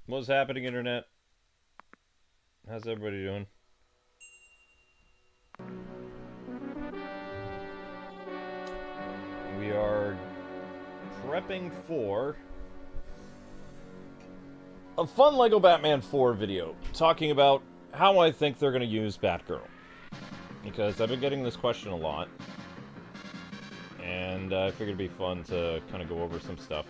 What's happening, Internet? How's everybody doing? We are prepping for a fun LEGO Batman 4 video talking about how I think they're going to use Batgirl. Because I've been getting this question a lot, and I figured it'd be fun to kind of go over some stuff.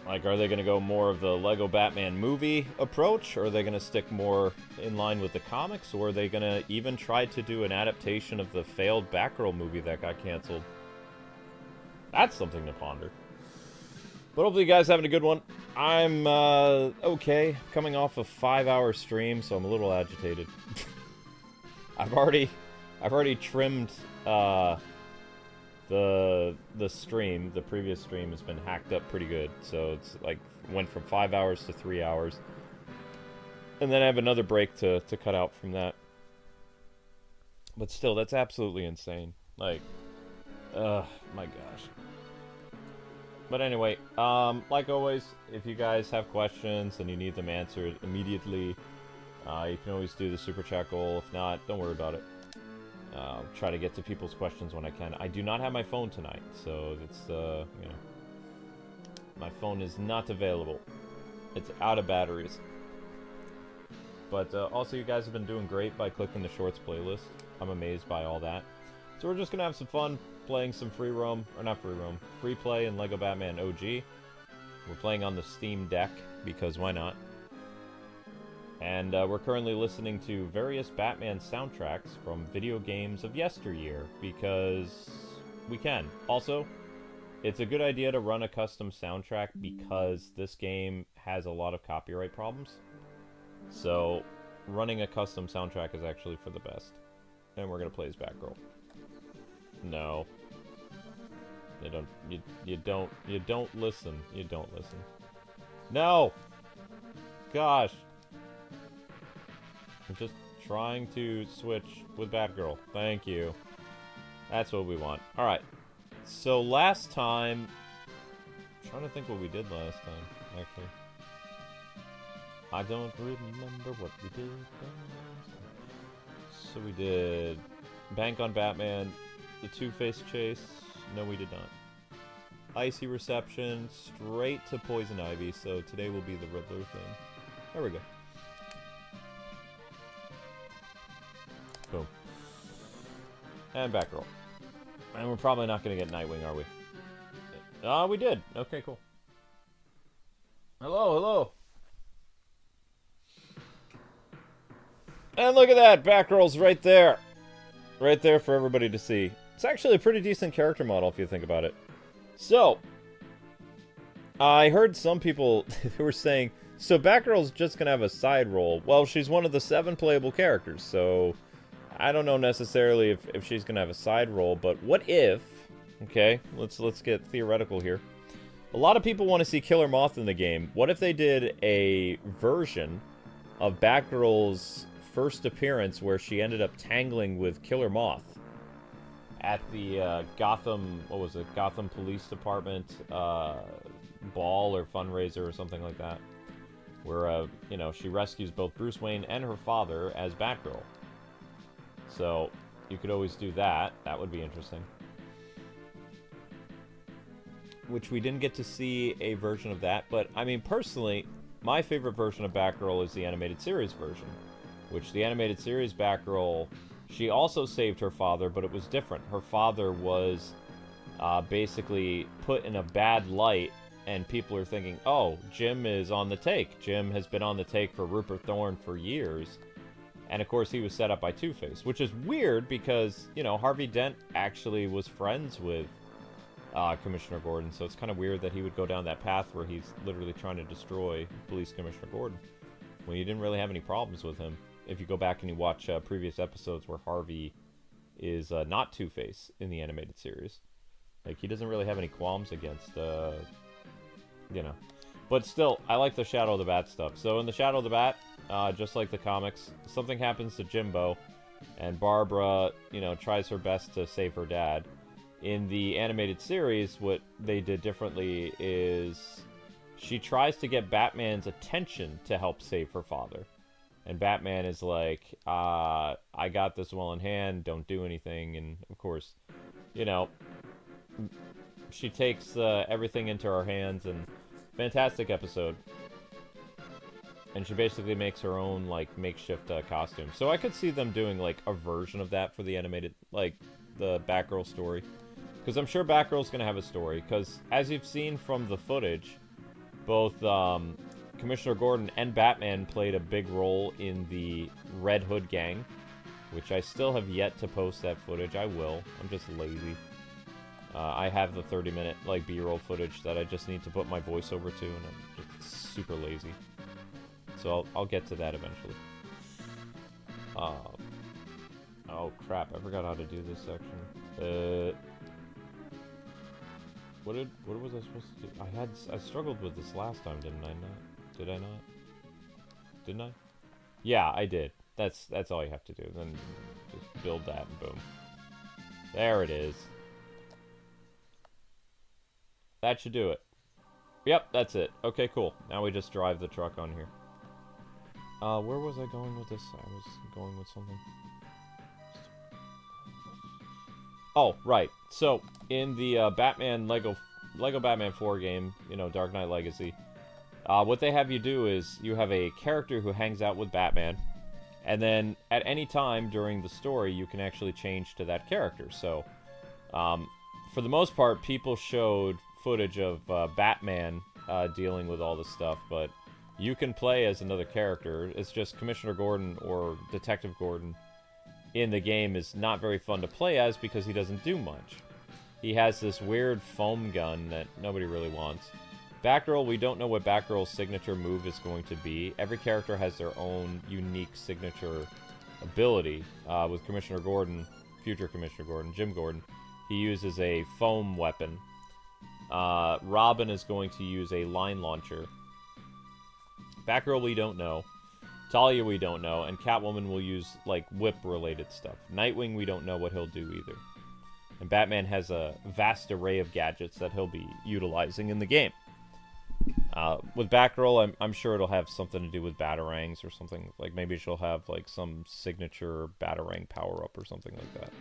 Like, are they going to go more of the LEGO Batman movie approach, or are they going to stick more in line with the comics, or are they going to even try to do an adaptation of the failed Batgirl movie that got canceled? That's something to ponder. But hopefully you guys having a good one. I'm, okay. Coming off a 5-hour stream, so I'm a little agitated. I've already trimmed, the stream, the previous stream has been hacked up pretty good, so it's like went from 5 hours to 3 hours, and then I have another break to cut out from that. But still, that's absolutely insane. Like, my gosh. But anyway, like always, if you guys have questions and you need them answered immediately, you can always do the super chat goal. If not, don't worry about it. Try to get to people's questions when I can. I do not have my phone tonight, so it's, you know, my phone is not available. It's out of batteries. But also, you guys have been doing great by clicking the Shorts playlist. I'm amazed by all that. So we're just going to have some fun playing some free roam, or not free roam, free play in LEGO Batman OG. We're playing on the Steam Deck, because why not? And we're currently listening to various Batman soundtracks from video games of yesteryear, because we can. Also, it's a good idea to run a custom soundtrack because this game has a lot of copyright problems. So, running a custom soundtrack is actually for the best. And we're going to play as Batgirl. No. You don't listen. You don't listen. No! Gosh. I'm just trying to switch with Batgirl. Thank you. That's what we want. Alright. So last time... I'm trying to think what we did last time, actually. I don't remember what we did last time. So we did... Bank on Batman, the Two-Face chase. No, we did not. Icy Reception, straight to Poison Ivy. So today will be the Riddler thing. There we go. Boom. And Batgirl. And we're probably not going to get Nightwing, are we? We did. Okay, cool. Hello, hello. And look at that. Batgirl's right there. Right there for everybody to see. It's actually a pretty decent character model if you think about it. So, I heard some people who were saying, so Batgirl's just going to have a side role. Well, she's one of the 7 playable characters, so... I don't know necessarily if she's going to have a side role, but what if... Okay, let's get theoretical here. A lot of people want to see Killer Moth in the game. What if they did a version of Batgirl's first appearance where she ended up tangling with Killer Moth at the Gotham... What was it? Gotham Police Department ball or fundraiser or something like that. Where, you know, she rescues both Bruce Wayne and her father as Batgirl. So, you could always do that. That would be interesting. Which we didn't get to see a version of that. But, I mean, personally, my favorite version of Batgirl is the animated series version. Which, the animated series Batgirl, she also saved her father, but it was different. Her father was basically put in a bad light, and people are thinking, oh, Jim is on the take. Jim has been on the take for Rupert Thorne for years. And, of course, he was set up by Two-Face, which is weird because, you know, Harvey Dent actually was friends with Commissioner Gordon, so it's kind of weird that he would go down that path where he's literally trying to destroy Police Commissioner Gordon when you didn't really have any problems with him. If you go back and you watch previous episodes where Harvey is not Two-Face in the animated series. Like, he doesn't really have any qualms against, you know. But still, I like the Shadow of the Bat stuff. So in the Shadow of the Bat... just like the comics, something happens to Jimbo, and Barbara, you know, tries her best to save her dad. In the animated series, what they did differently is she tries to get Batman's attention to help save her father. And Batman is like, I got this well in hand, don't do anything. And, of course, you know, she takes everything into her hands, and fantastic episode. And she basically makes her own, like, makeshift costume. So I could see them doing, like, a version of that for the animated, like, the Batgirl story. Because I'm sure Batgirl's going to have a story. Because, as you've seen from the footage, both Commissioner Gordon and Batman played a big role in the Red Hood gang. Which I still have yet to post that footage. I will. I'm just lazy. I have the 30-minute, like, B-roll footage that I just need to put my voiceover to. And I'm just super lazy. So I'll get to that eventually. Oh crap! I forgot how to do this section. What was I supposed to do? I struggled with this last time, didn't I not? Did I not? Didn't I? Yeah, I did. That's all you have to do. Then just build that and boom. There it is. That should do it. Yep, that's it. Okay, cool. Now we just drive the truck on here. Where was I going with this? I was going with something. Oh, right. So, in the Lego Batman 4 game, you know, Dark Knight Legacy, what they have you do is you have a character who hangs out with Batman, and then at any time during the story, you can actually change to that character. So, for the most part, people showed footage of Batman dealing with all this stuff, but you can play as another character. It's just Commissioner Gordon or Detective Gordon in the game is not very fun to play as because he doesn't do much. He has this weird foam gun that nobody really wants. Batgirl, we don't know what Batgirl's signature move is going to be. Every character has their own unique signature ability. With Commissioner Gordon, future Commissioner Gordon, Jim Gordon, he uses a foam weapon. Robin is going to use a line launcher. Batgirl, we don't know. Talia, we don't know. And Catwoman will use, like, whip-related stuff. Nightwing, we don't know what he'll do either. And Batman has a vast array of gadgets that he'll be utilizing in the game. With Batgirl, I'm sure it'll have something to do with Batarangs or something. Like, maybe she'll have, like, some signature Batarang power-up or something like that.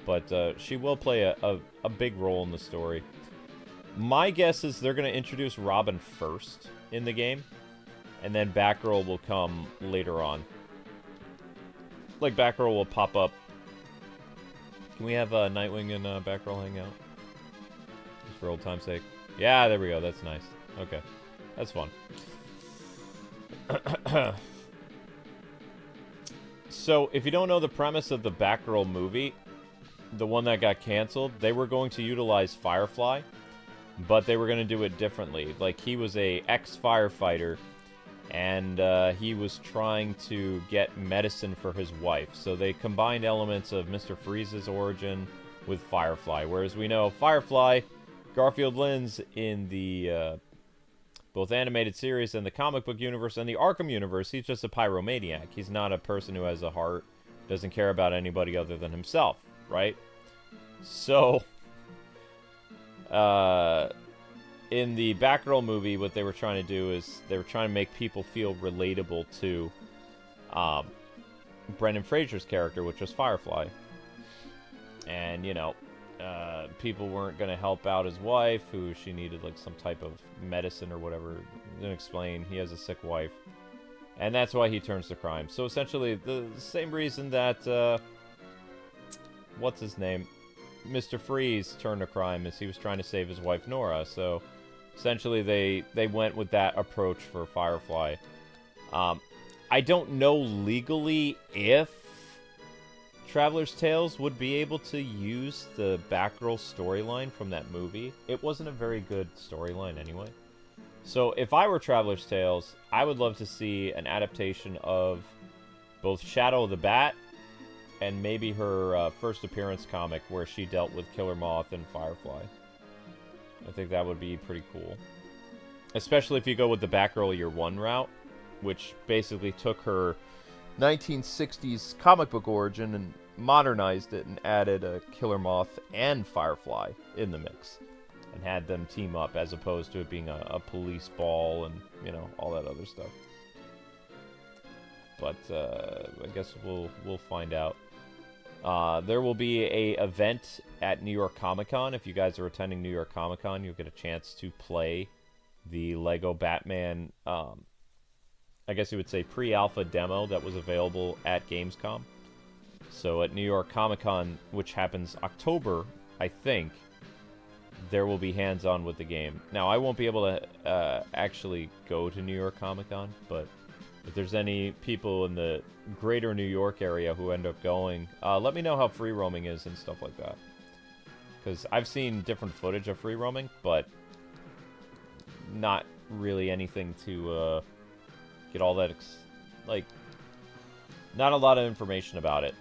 But she will play a big role in the story. My guess is they're going to introduce Robin first in the game, and then Batgirl will come later on. Like, Batgirl will pop up. Can we have Nightwing and Batgirl hang out? Just for old time's sake. Yeah, there we go. That's nice. Okay. That's fun. So, if you don't know the premise of the Batgirl movie, the one that got canceled, they were going to utilize Firefly, but they were going to do it differently. Like, he was a ex-firefighter, and he was trying to get medicine for his wife. So they combined elements of Mr. Freeze's origin with Firefly. Whereas we know Firefly, Garfield Lynns in the both animated series and the comic book universe and the Arkham universe, he's just a pyromaniac. He's not a person who has a heart, doesn't care about anybody other than himself, right? So, in the Batgirl movie, what they were trying to do is they were trying to make people feel relatable to Brendan Fraser's character, which was Firefly. And, you know, people weren't going to help out his wife, who she needed, like, some type of medicine or whatever. Didn't explain. He has a sick wife. And that's why he turns to crime. So, essentially, the same reason that, what's his name? Mr. Freeze turned to crime is he was trying to save his wife, Nora. So, essentially, they went with that approach for Firefly. I don't know legally if Traveler's Tales would be able to use the Batgirl storyline from that movie. It wasn't a very good storyline anyway. So if I were Traveler's Tales, I would love to see an adaptation of both Shadow of the Bat and maybe her first appearance comic where she dealt with Killer Moth and Firefly. I think that would be pretty cool. Especially if you go with the Batgirl Year One route, which basically took her 1960s comic book origin and modernized it and added a Killer Moth and Firefly in the mix. and had them team up, as opposed to it being a police ball and, you know, all that other stuff. But I guess we'll find out. There will be a event at New York Comic Con. If you guys are attending New York Comic Con, you'll get a chance to play the Lego Batman, I guess you would say pre-alpha demo that was available at Gamescom. So at New York Comic Con, which happens October, I think, there will be hands-on with the game. Now, I won't be able to actually go to New York Comic Con, but if there's any people in the greater New York area who end up going, let me know how free roaming is and stuff like that. Because I've seen different footage of free roaming, but not really anything to get all that, like, not a lot of information about it.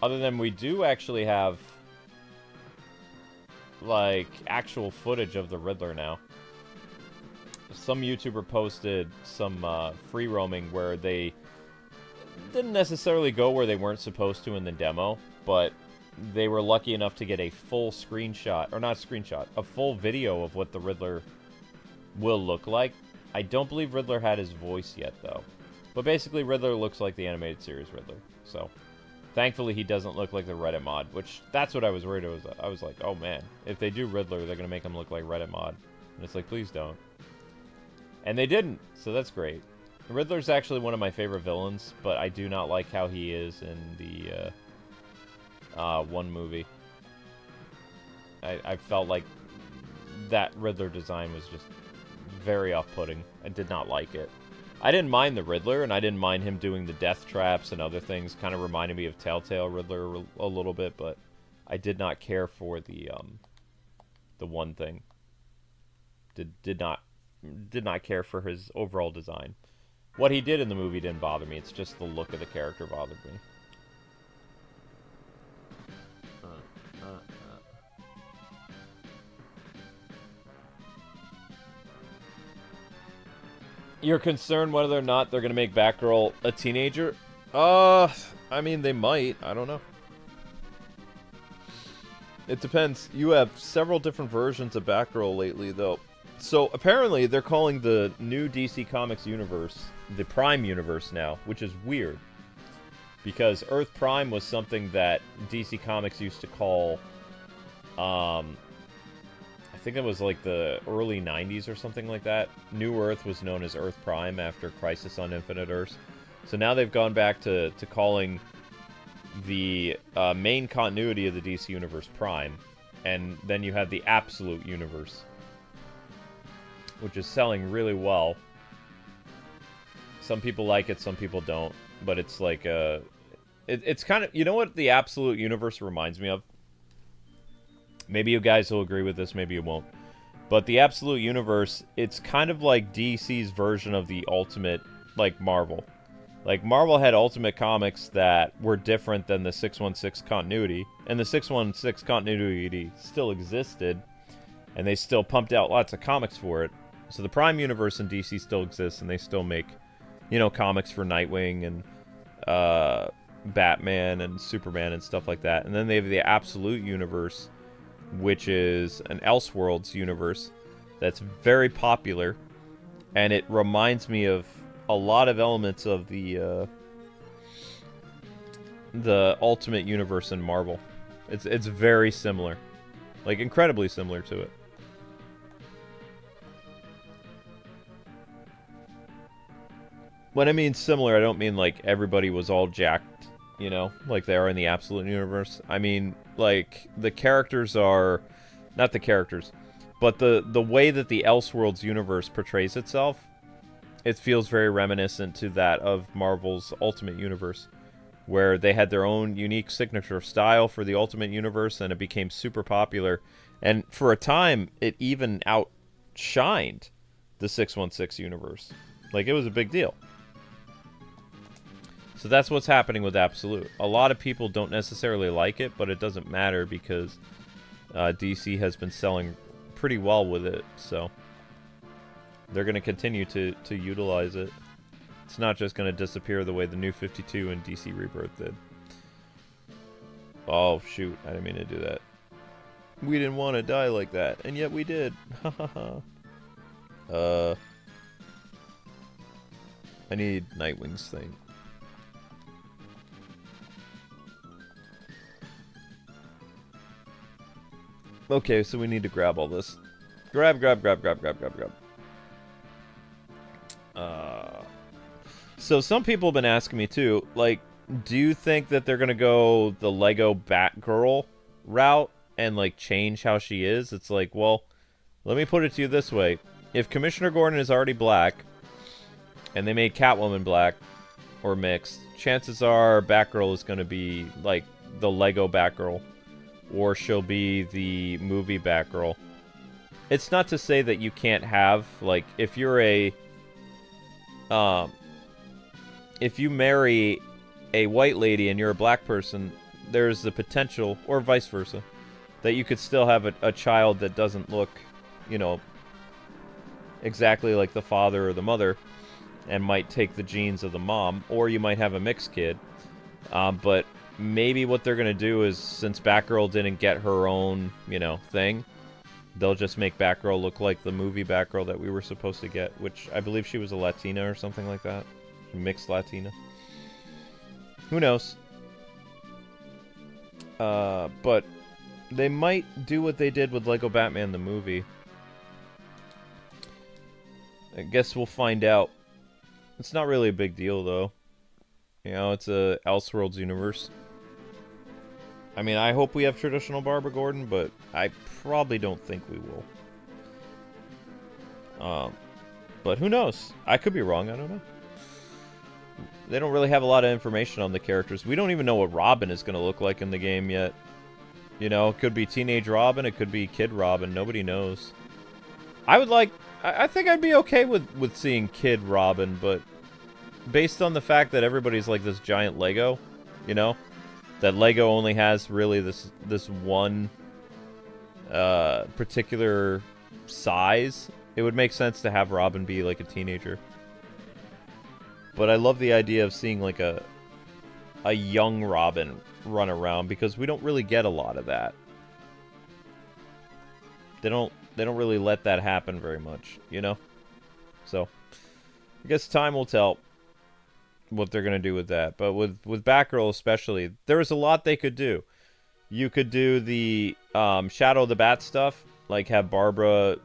Other than we do actually have, like, actual footage of the Riddler now. Some YouTuber posted some free roaming where they didn't necessarily go where they weren't supposed to in the demo, but they were lucky enough to get a full screenshot, or not screenshot, a full video of what the Riddler will look like. I don't believe Riddler had his voice yet, though. But basically, Riddler looks like the animated series Riddler. So, thankfully, he doesn't look like the Reddit mod, which, that's what I was worried about. I was like, oh man, if they do Riddler, they're going to make him look like Reddit mod. And it's like, please don't. And they didn't, so that's great. Riddler's actually one of my favorite villains, but I do not like how he is in the one movie. I felt like that Riddler design was just very off-putting. I did not like it. I didn't mind the Riddler, and I didn't mind him doing the death traps and other things. Kind of reminded me of Telltale Riddler a little bit, but I did not care for the one thing. Did not care for his overall design. What he did in the movie didn't bother me. It's just the look of the character bothered me. You're concerned whether or not they're going to make Batgirl a teenager? I mean, they might. I don't know. It depends. You have several different versions of Batgirl lately, though. So, apparently, they're calling the new DC Comics universe the Prime universe now, which is weird. Because Earth Prime was something that DC Comics used to call, I think it was like the early 90s or something like that. New Earth was known as Earth Prime after Crisis on Infinite Earths. So now they've gone back to calling the main continuity of the DC Universe Prime. And then you have the Absolute Universe, which is selling really well. Some people like it, some people don't. But it's like, it's kind of, you know what the Absolute Universe reminds me of? Maybe you guys will agree with this, maybe you won't. But the Absolute Universe, it's kind of like DC's version of the Ultimate, like Marvel. Like, Marvel had Ultimate Comics that were different than the 616 continuity. And the 616 continuity still existed. And they still pumped out lots of comics for it. So the Prime Universe in DC still exists, and they still make, you know, comics for Nightwing and Batman and Superman and stuff like that. And then they have the Absolute Universe, which is an Elseworlds universe that's very popular. And it reminds me of a lot of elements of the Ultimate Universe in Marvel. It's very similar. Like, incredibly similar to it. When I mean similar, I don't mean like everybody was all jacked, you know, like they are in the Absolute Universe. I mean, like, the characters are... Not the characters, but the way that the Elseworlds universe portrays itself, it feels very reminiscent to that of Marvel's Ultimate Universe, where they had their own unique signature style for the Ultimate Universe, and it became super popular. And for a time, it even outshined the 616 universe. Like, it was a big deal. So that's what's happening with Absolute. A lot of people don't necessarily like it, but it doesn't matter because DC has been selling pretty well with it, so they're going to continue to utilize it. It's not just going to disappear the way the New 52 and DC Rebirth did. Oh, shoot. I didn't mean to do that. We didn't want to die like that, and yet we did. I need Nightwing's thing. Okay, so we need to grab all this. Grab. So some people have been asking me too, like, do you think that they're gonna go the Lego Batgirl route and like change how she is? It's like, well, let me put it to you this way: if Commissioner Gordon is already black, and they made Catwoman black or mixed, chances are Batgirl is gonna be like the Lego Batgirl, or she'll be the movie Batgirl. It's not to say that you can't have, like, if you're if you marry a white lady and you're a black person, there's the potential, or vice versa, that you could still have a child that doesn't look, you know, exactly like the father or the mother, and might take the genes of the mom, or you might have a mixed kid. But maybe what they're going to do is, since Batgirl didn't get her own, you know, thing, they'll just make Batgirl look like the movie Batgirl that we were supposed to get, which I believe she was a Latina or something like that. Mixed Latina. Who knows? But they might do what they did with Lego Batman the movie. I guess we'll find out. It's not really a big deal, though. You know, it's a Elseworlds universe. I mean, I hope we have traditional Barbara Gordon, but I probably don't think we will. But who knows? I could be wrong. I don't know. They don't really have a lot of information on the characters. We don't even know what Robin is going to look like in the game yet. You know, it could be teenage Robin, it could be kid Robin. Nobody knows. I think I'd be okay with seeing kid Robin, but based on the fact that everybody's like this giant Lego, you know, that Lego only has really this one particular size, it would make sense to have Robin be like a teenager. But I love the idea of seeing like a young Robin run around, because we don't really get a lot of that. They don't really let that happen very much, you know? So I guess time will tell what they're gonna do with that. But with Batgirl especially, there was a lot they could do. You could do the Shadow of the Bat stuff, like have Barbara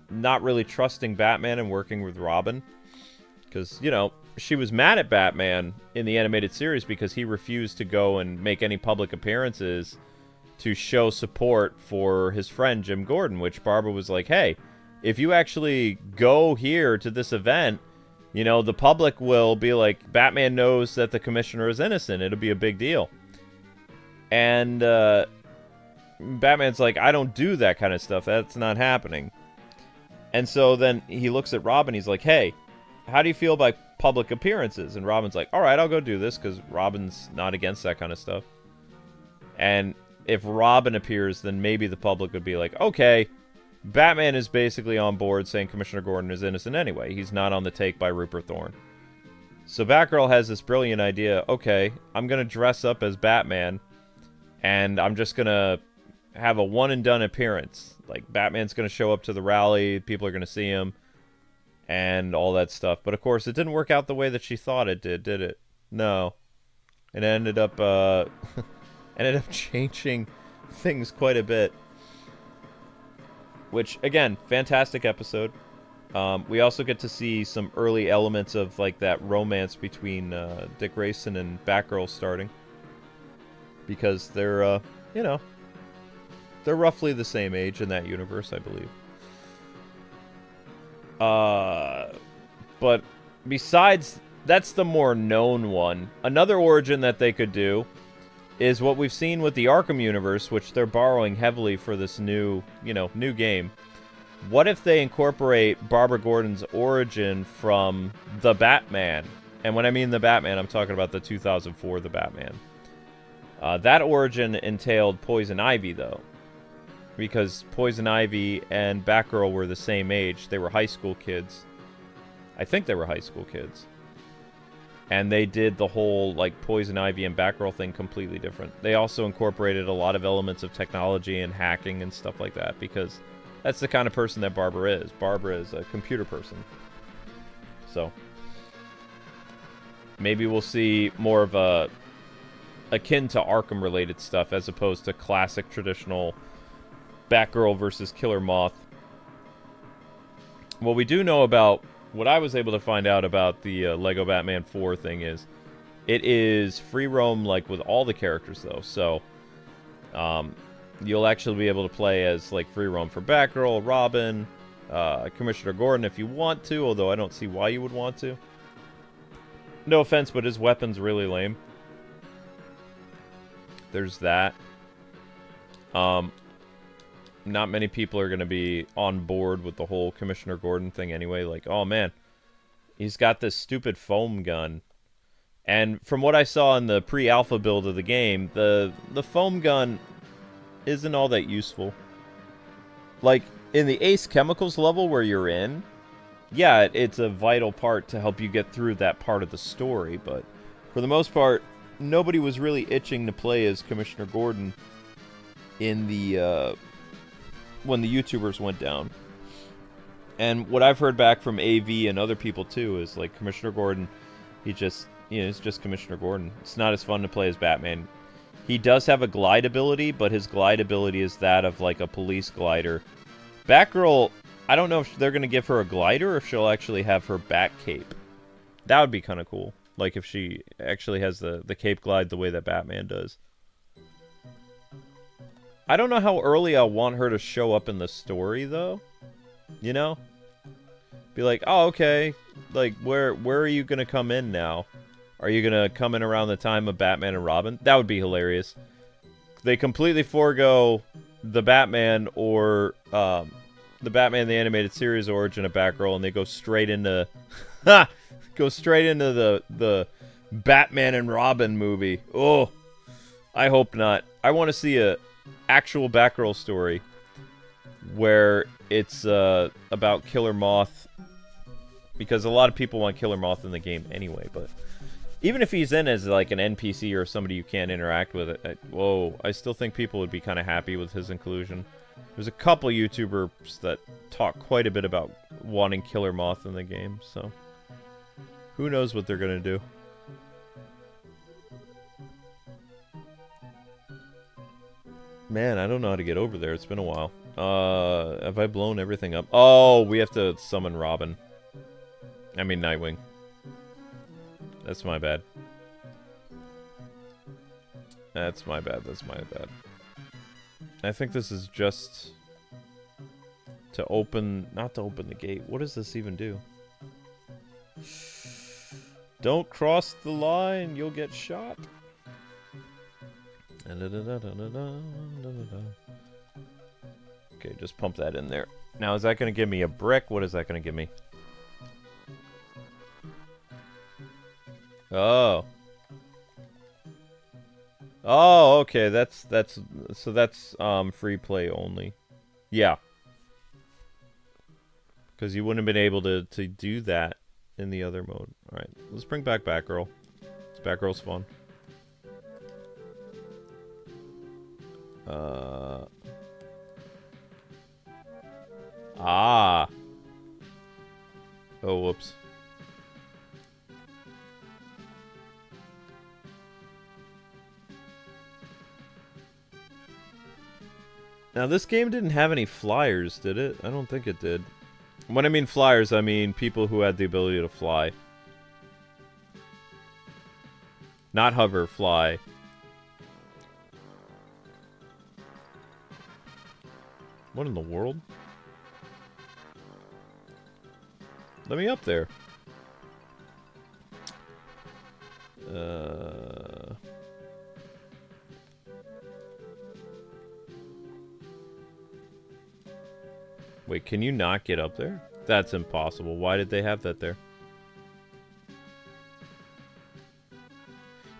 not really trusting Batman and working with Robin, because, you know, she was mad at Batman in the animated series because he refused to go and make any public appearances to show support for his friend Jim Gordon, which Barbara was like, hey, if you actually go here to this event, you know, the public will be like, Batman knows that the commissioner is innocent. It'll be a big deal. And Batman's like, I don't do that kind of stuff. That's not happening. And so then he looks at Robin. He's like, hey, how do you feel about public appearances? And Robin's like, all right, I'll go do this, because Robin's not against that kind of stuff. And if Robin appears, then maybe the public would be like, okay, Batman is basically on board saying Commissioner Gordon is innocent anyway. He's not on the take by Rupert Thorne. So Batgirl has this brilliant idea. Okay, I'm going to dress up as Batman, and I'm just going to have a one-and-done appearance. Like, Batman's going to show up to the rally, people are going to see him, and all that stuff. But, of course, it didn't work out the way that she thought it did it? No. It ended up, changing things quite a bit. Which, again, fantastic episode. We also get to see some early elements of, like, that romance between Dick Grayson and Batgirl starting. Because they're, you know, they're roughly the same age in that universe, I believe. But besides, that's the more known one. Another origin that they could do is what we've seen with the Arkham universe, which they're borrowing heavily for this new, you know, new game. What if they incorporate Barbara Gordon's origin from The Batman? And when I mean The Batman, I'm talking about the 2004 The Batman. That origin entailed Poison Ivy, though. Because Poison Ivy and Batgirl were the same age. They were high school kids. I think they were high school kids. And they did the whole, like, Poison Ivy and Batgirl thing completely different. They also incorporated a lot of elements of technology and hacking and stuff like that, because that's the kind of person that Barbara is. Barbara is a computer person. So, maybe we'll see more of a akin to Arkham-related stuff, as opposed to classic, traditional Batgirl versus Killer Moth. What we do know about... What I was able to find out about the Lego Batman 4 thing is, it is free roam, like, with all the characters, though. So, you'll actually be able to play as, like, free roam for Batgirl, Robin, Commissioner Gordon if you want to, although I don't see why you would want to. No offense, but his weapon's really lame. There's that. Not many people are going to be on board with the whole Commissioner Gordon thing anyway. Like, oh man, he's got this stupid foam gun. And from what I saw in the pre-alpha build of the game, the foam gun isn't all that useful. Like, in the Ace Chemicals level where you're in, yeah, it's a vital part to help you get through that part of the story. But for the most part, nobody was really itching to play as Commissioner Gordon in the... when the YouTubers went down. And what I've heard back from AV and other people too is, like, Commissioner Gordon, he just, you know, it's just Commissioner Gordon. It's not as fun to play as Batman. He does have a glide ability, but his glide ability is that of, like, a police glider. Batgirl, I don't know if they're going to give her a glider or if she'll actually have her bat cape. That would be kind of cool. Like, if she actually has the cape glide the way that Batman does. I don't know how early I want her to show up in the story, though. You know? Be like, oh, okay. Like, where are you going to come in now? Are you going to come in around the time of Batman and Robin? That would be hilarious. They completely forego the Batman or the Batman the Animated Series origin of Batgirl, and they go straight into... go straight into the Batman and Robin movie. Oh, I hope not. I want to see a actual Batgirl story where it's about Killer Moth, because a lot of people want Killer Moth in the game anyway. But even if he's in as like an NPC or somebody you can't interact with, I still think people would be kind of happy with his inclusion. There's a couple YouTubers that talk quite a bit about wanting Killer Moth in the game, so who knows what they're gonna do. Man, I don't know how to get over there. It's been a while. Have I blown everything up? Oh, we have to summon Robin. I mean, Nightwing. That's my bad. That's my bad. That's my bad. I think this is just to open... Not to open the gate. What does this even do? Don't cross the line. You'll get shot. Okay, just pump that in there. Now, is that going to give me a brick? What is that going to give me? Oh. Oh, okay. That's free play only. Yeah. Because you wouldn't have been able to do that in the other mode. Alright, let's bring back Batgirl. Batgirl's fun. Ah. Oh, whoops. Now, this game didn't have any flyers, did it? I don't think it did. When I mean flyers, I mean people who had the ability to fly. Not hover, fly. What in the world? Let me up there. Wait, can you not get up there? That's impossible. Why did they have that there?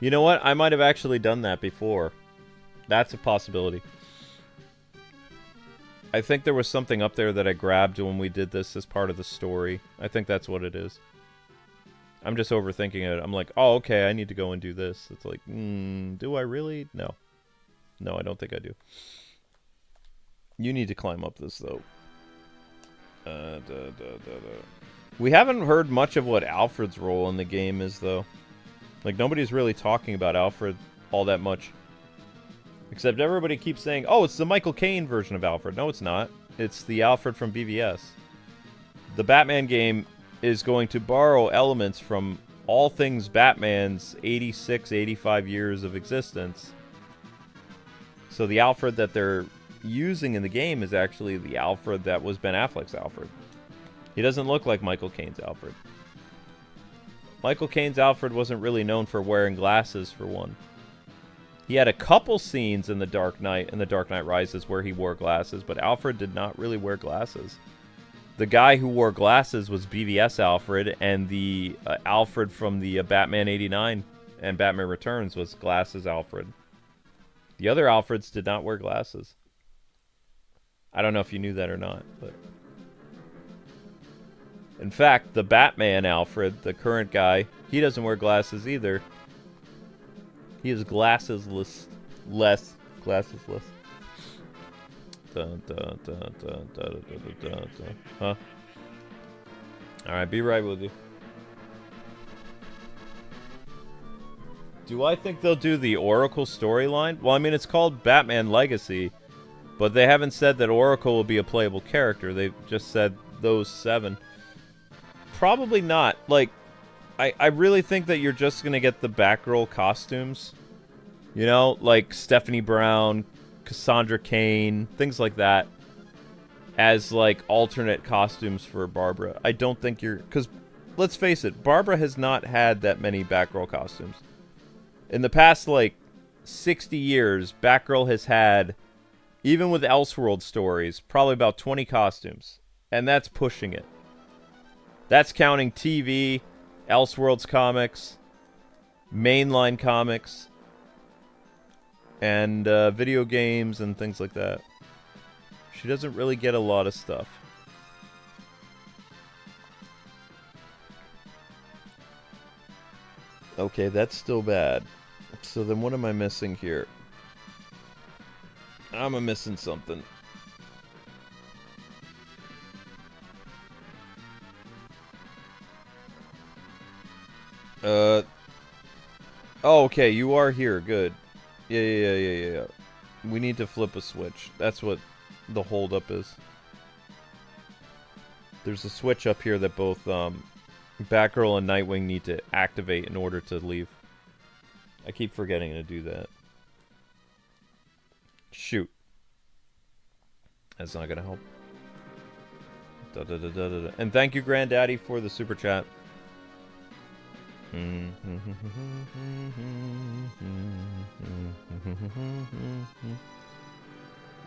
You know what? I might have actually done that before. That's a possibility. I think there was something up there that I grabbed when we did this as part of the story. I think that's what it is. I'm just overthinking it. I'm like, oh, okay, I need to go and do this. It's like, do I really? No. No, I don't think I do. You need to climb up this, though. We haven't heard much of what Alfred's role in the game is, though. Like, nobody's really talking about Alfred all that much. Except everybody keeps saying, oh, it's the Michael Caine version of Alfred. No, it's not. It's the Alfred from BVS. The Batman game is going to borrow elements from all things Batman's 86, 85 years of existence. So the Alfred that they're using in the game is actually the Alfred that was Ben Affleck's Alfred. He doesn't look like Michael Caine's Alfred. Michael Caine's Alfred wasn't really known for wearing glasses, for one. He had a couple scenes in The Dark Knight and The Dark Knight Rises where he wore glasses, but Alfred did not really wear glasses. The guy who wore glasses was BVS Alfred, and the Alfred from the Batman 89 and Batman Returns was Glasses Alfred. The other Alfreds did not wear glasses. I don't know if you knew that or not, but... In fact, the Batman Alfred, the current guy, he doesn't wear glasses either. He is glassesless. Glassesless. Huh? Alright, be right with you. Do I think they'll do the Oracle storyline? Well, I mean, it's called Batman Legacy, but they haven't said that Oracle will be a playable character. They've just said those 7. Probably not. Like, I really think that you're just going to get the Batgirl costumes. You know, like Stephanie Brown, Cassandra Cain, things like that, as, like, alternate costumes for Barbara. I don't think you're... Because, let's face it, Barbara has not had that many Batgirl costumes. In the past, like, 60 years, Batgirl has had, even with Elseworld stories, probably about 20 costumes. And that's pushing it. That's counting TV, Elseworlds comics, mainline comics, and video games and things like that. She doesn't really get a lot of stuff. Okay, that's still bad. So then what am I missing here? I'm missing something. Oh, okay, you are here. Good. Yeah. We need to flip a switch. That's what the holdup is. There's a switch up here that both Batgirl and Nightwing need to activate in order to leave. I keep forgetting to do that. Shoot. That's not gonna help. And thank you, Granddaddy, for the super chat.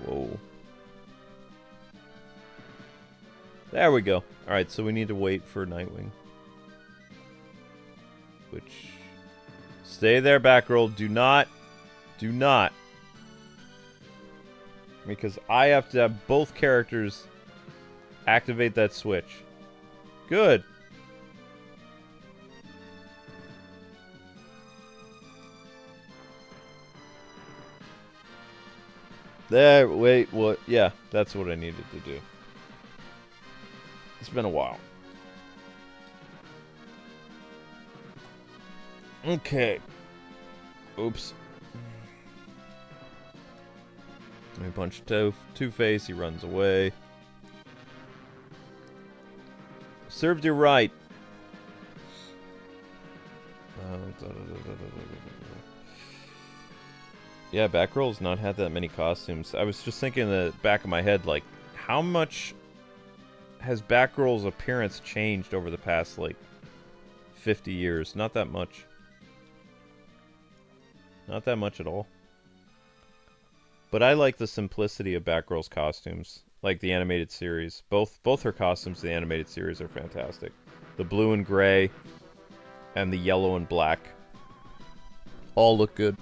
Whoa. There we go. Alright, so we need to wait for Nightwing. Which... Stay there, Batgirl. Do not. Because I have to have both characters activate that switch. Good. There, wait, what? Yeah, that's what I needed to do. It's been a while. Okay. Oops. I punch Two-Face, he runs away. Served you right. Yeah, Batgirl's not had that many costumes. I was just thinking in the back of my head, like, how much has Batgirl's appearance changed over the past, like, 50 years? Not that much. Not that much at all. But I like the simplicity of Batgirl's costumes, like the animated series. Both her costumes in the animated series are fantastic. The blue and gray and the yellow and black all look good.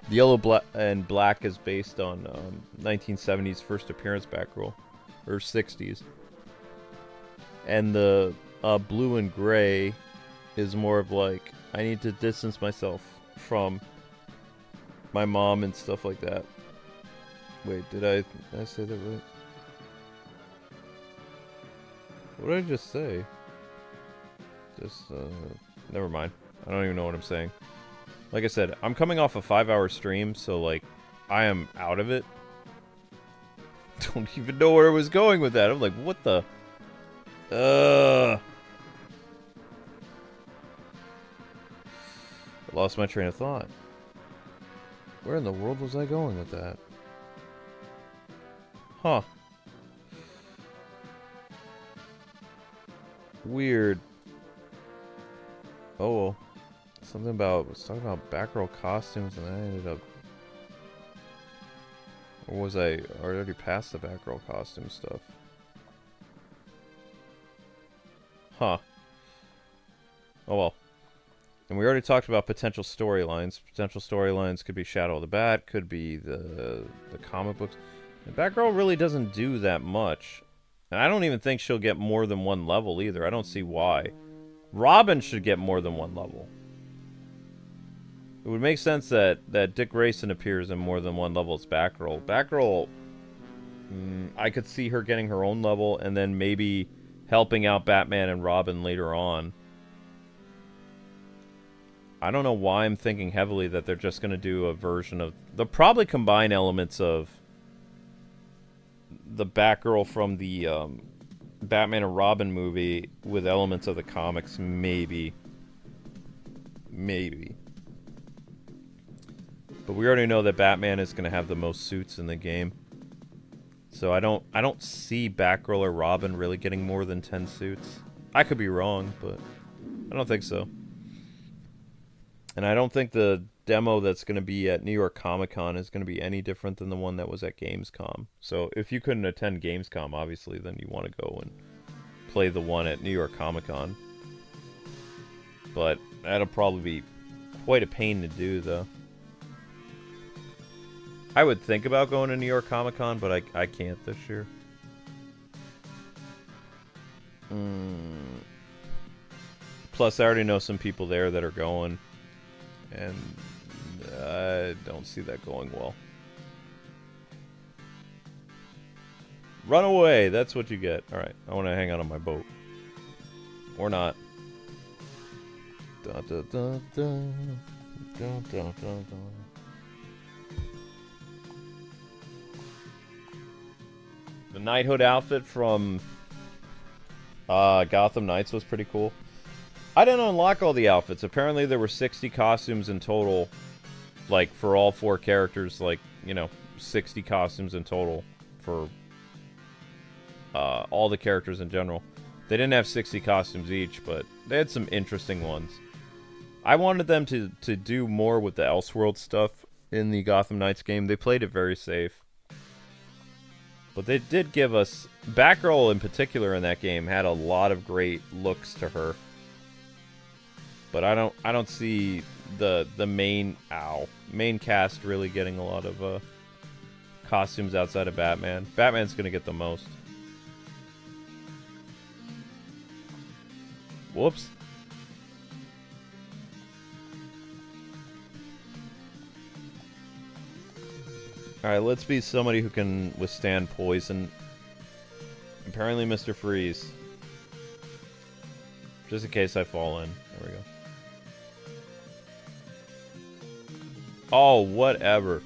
The yellow and black is based on 1970s first appearance Batgirl, or 60s. And the blue and gray is more of like, I need to distance myself from my mom and stuff like that. Wait, did I say that right? What did I just say? Just, never mind. I don't even know what I'm saying. Like I said, I'm coming off a 5-hour stream, so, like, I am out of it. Don't even know where I was going with that. I'm like, what the... I lost my train of thought. Where in the world was I going with that? Huh. Weird. Oh well. Something about... I was talking about Batgirl costumes and I ended up... Or was I already past the Batgirl costume stuff? Huh. Oh well. And we already talked about potential storylines. Potential storylines could be Shadow of the Bat, could be the comic books. And Batgirl really doesn't do that much. And I don't even think she'll get more than one level either. I don't see why. Robin should get more than one level. It would make sense that Dick Grayson appears in more than one level as Batgirl. Batgirl, I could see her getting her own level and then maybe helping out Batman and Robin later on. I don't know why I'm thinking heavily that they're just going to do a version of... They'll probably combine elements of the Batgirl from the Batman and Robin movie with elements of the comics, maybe. Maybe. But we already know that Batman is going to have the most suits in the game. So I don't see Batgirl or Robin really getting more than 10 suits. I could be wrong, but I don't think so. And I don't think the demo that's going to be at New York Comic Con is going to be any different than the one that was at Gamescom. So if you couldn't attend Gamescom, obviously, then you want to go and play the one at New York Comic Con. But that'll probably be quite a pain to do, though. I would think about going to New York Comic Con, but I can't this year. Plus, I already know some people there that are going. And I don't see that going well. Run away! That's what you get. Alright, I want to hang out on my boat. Or not. Dun, dun, dun, dun. Dun, dun, dun, dun. The Knighthood outfit from Gotham Knights was pretty cool. I didn't unlock all the outfits. Apparently there were 60 costumes in total. Like, for all 4 characters. Like, you know, 60 costumes in total for all the characters in general. They didn't have 60 costumes each, but they had some interesting ones. I wanted them to do more with the Elseworld stuff in the Gotham Knights game. They played it very safe. But they did give us... Batgirl in particular in that game had a lot of great looks to her. But I don't see the main cast really getting a lot of costumes outside of Batman. Batman's gonna get the most. Whoops. Alright, let's be somebody who can withstand poison. Apparently Mr. Freeze. Just in case I fall in. There we go. Oh, whatever.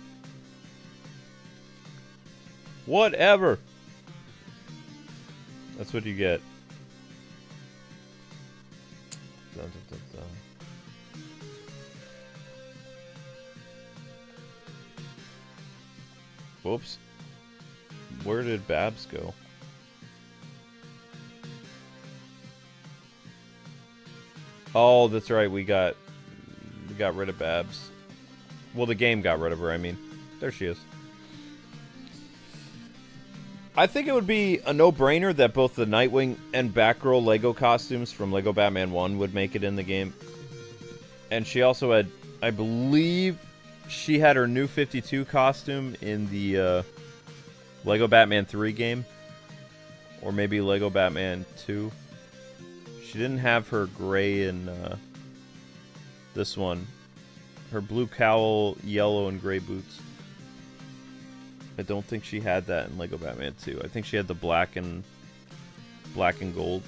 Whatever! That's what you get. Dun, dun, dun, dun. Whoops. Where did Babs go? Oh, that's right. We got rid of Babs. Well, the game got rid of her, I mean. There she is. I think it would be a no-brainer that both the Nightwing and Batgirl Lego costumes from Lego Batman 1 would make it in the game. And she also had, I believe, she had her new 52 costume in the Lego Batman 3 game. Or maybe Lego Batman 2. She didn't have her gray and This one. Her blue cowl, yellow and gray boots. I don't think she had that in Lego Batman 2. I think she had the black and gold.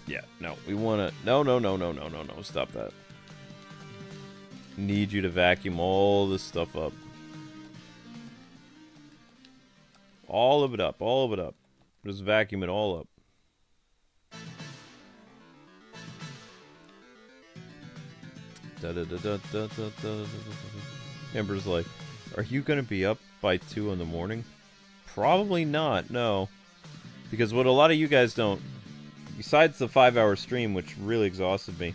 Yeah, no, we want to... No, stop that. Need you to vacuum all this stuff up. All of it up, all of it up. Just vacuum it all up. Amber's like, are you going to be up by 2 in the morning? Probably not, no. Because what a lot of you guys don't... Besides the 5-hour stream, which really exhausted me,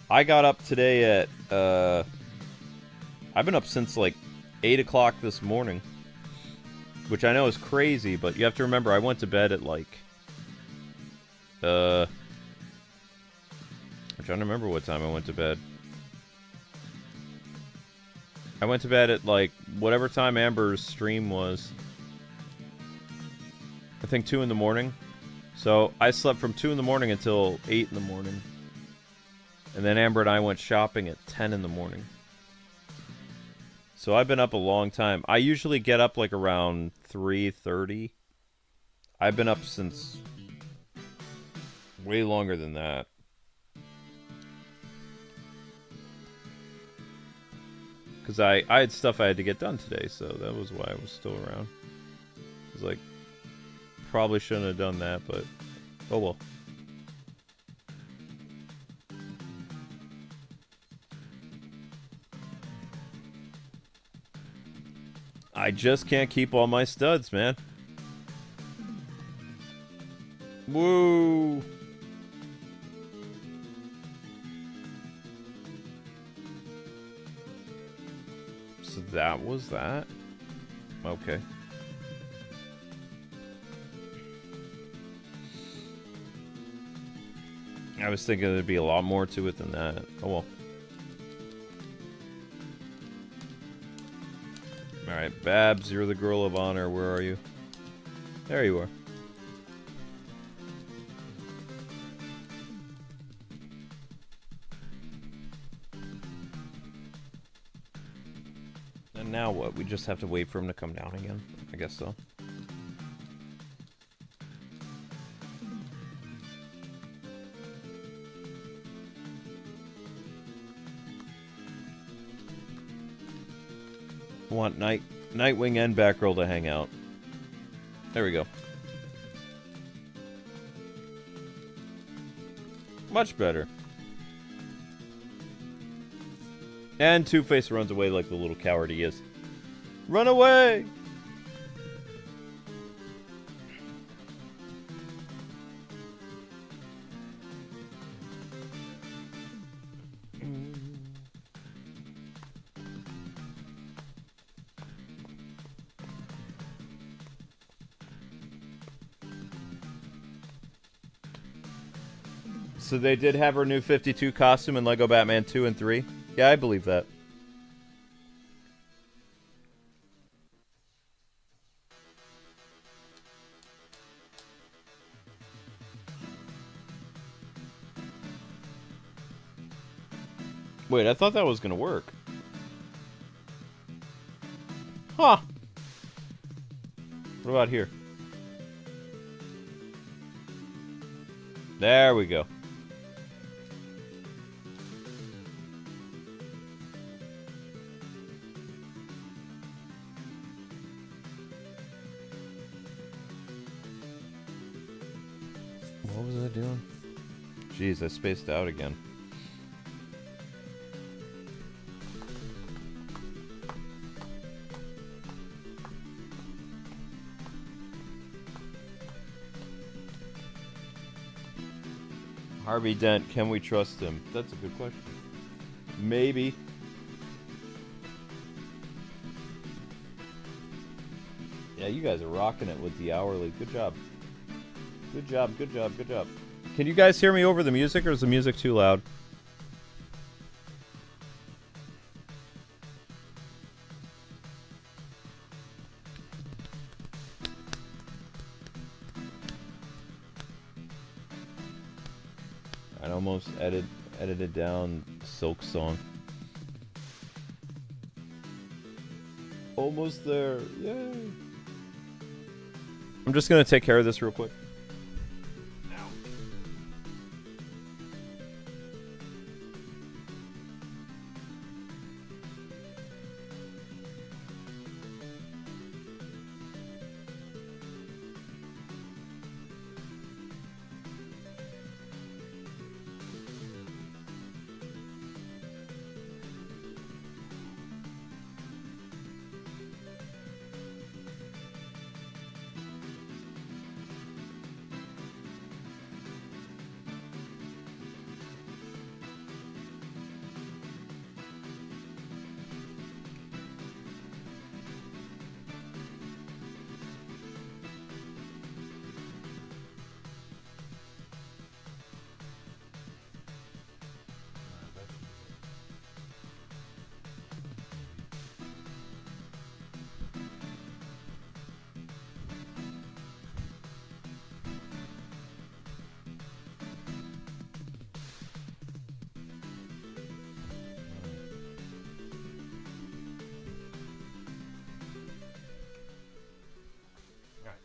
I got up today at, I've been up since like 8 o'clock this morning. Which I know is crazy, but you have to remember I went to bed at like, I'm trying to remember what time I went to bed. I went to bed at like, whatever time Amber's stream was. I think 2 in the morning. So I slept from 2 in the morning until 8 in the morning. And then Amber and I went shopping at 10 in the morning. So I've been up a long time. I usually get up like around 3:30. I've been up since way longer than that. Because I had stuff I had to get done today, so that was why I was still around. I was like, probably shouldn't have done that, but oh well. I just can't keep all my studs, man. Woo! So that was that? Okay. I was thinking there'd be a lot more to it than that. Oh well. Alright, Babs, you're the girl of honor. Where are you? There you are. And now what? We just have to wait for him to come down again? I guess so. Want Nightwing and Batgirl to hang out. There we go. Much better. And Two-Face runs away like the little coward he is. Run away! So they did have her new 52 costume in Lego Batman 2 and 3? Yeah, I believe that. Wait, I thought that was gonna work. Huh. What about here? There we go. What was I doing? Jeez, I spaced out again. Harvey Dent, can we trust him? That's a good question. Maybe. Yeah, you guys are rocking it with the hourly. Good job. Good job, good job, good job. Can you guys hear me over the music, or is the music too loud? I almost edited down Silk Song. Almost there. Yay. I'm just gonna take care of this real quick.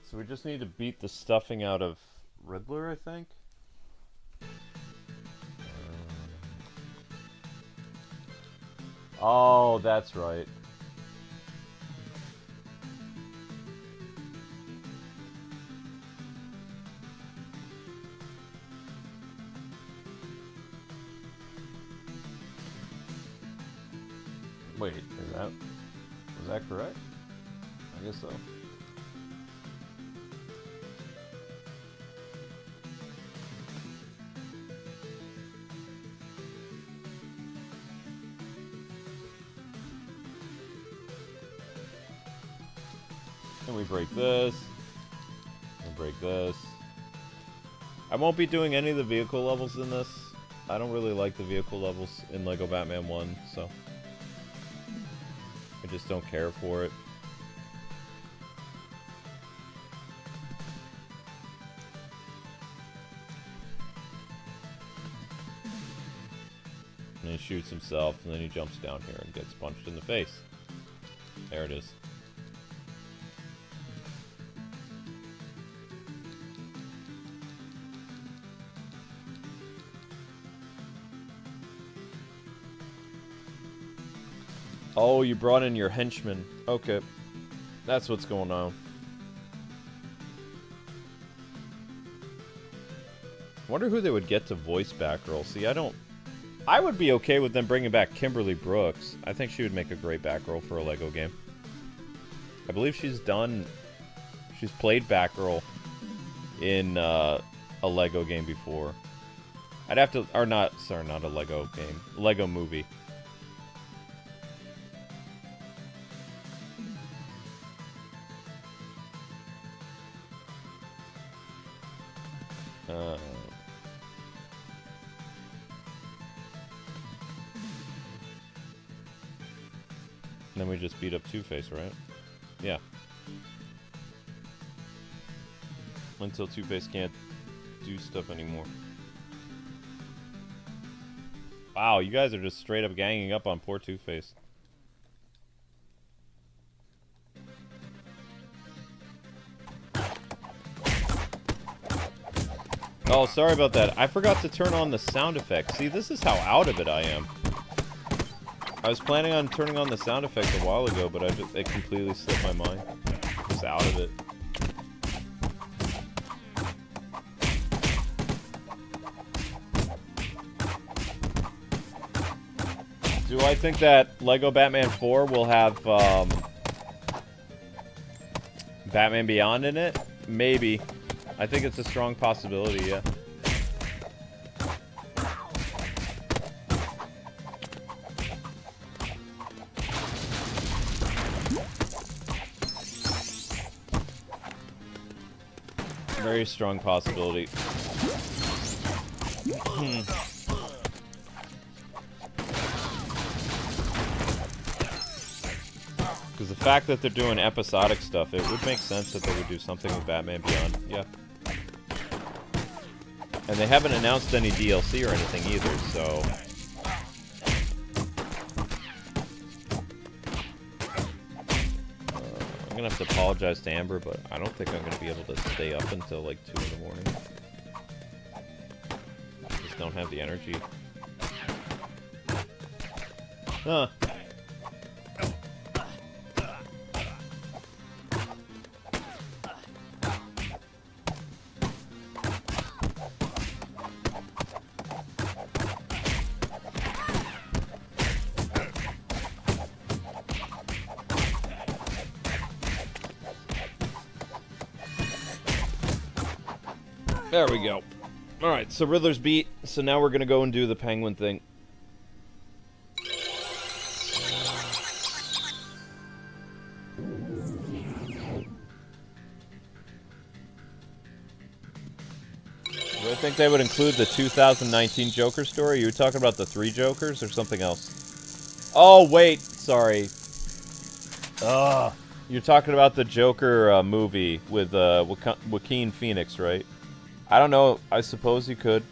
So we just need to beat the stuffing out of Riddler, I think. Oh, that's right. Wait, was that correct? I guess so. And we break this. And break this. I won't be doing any of the vehicle levels in this. I don't really like the vehicle levels in Lego Batman 1, so I just don't care for it. And he shoots himself, and then he jumps down here and gets punched in the face. There it is. Oh, you brought in your henchman. Okay. That's what's going on. Wonder who they would get to voice Batgirl. See, I would be okay with them bringing back Kimberly Brooks. I think she would make a great Batgirl for a Lego game. I believe she's played Batgirl in a Lego game before. I'd have to, or not, sorry, not a Lego game. Lego movie. And then we just beat up Two-Face, right? Yeah. Until Two-Face can't do stuff anymore. Wow, you guys are just straight up ganging up on poor Two-Face. Oh, sorry about that. I forgot to turn on the sound effects. See, this is how out of it I am. I was planning on turning on the sound effects a while ago, but it completely slipped my mind. Just out of it. Do I think that Lego Batman 4 will have Batman Beyond in it? Maybe. I think it's a strong possibility, yeah. Very strong possibility. Because the fact that they're doing episodic stuff, it would make sense that they would do something with Batman Beyond. Yeah. And they haven't announced any DLC or anything either, so... I'm gonna have to apologize to Amber, but I don't think I'm gonna be able to stay up until like 2 in the morning. I just don't have the energy. Huh. There we go. Alright, so Riddler's beat. So now we're gonna go and do the penguin thing. Do I think they would include the 2019 Joker story? You were talking about the 3 Jokers or something else? Oh, wait. Sorry. You're talking about the Joker movie with Joaquin Phoenix, right? I don't know. I suppose you could.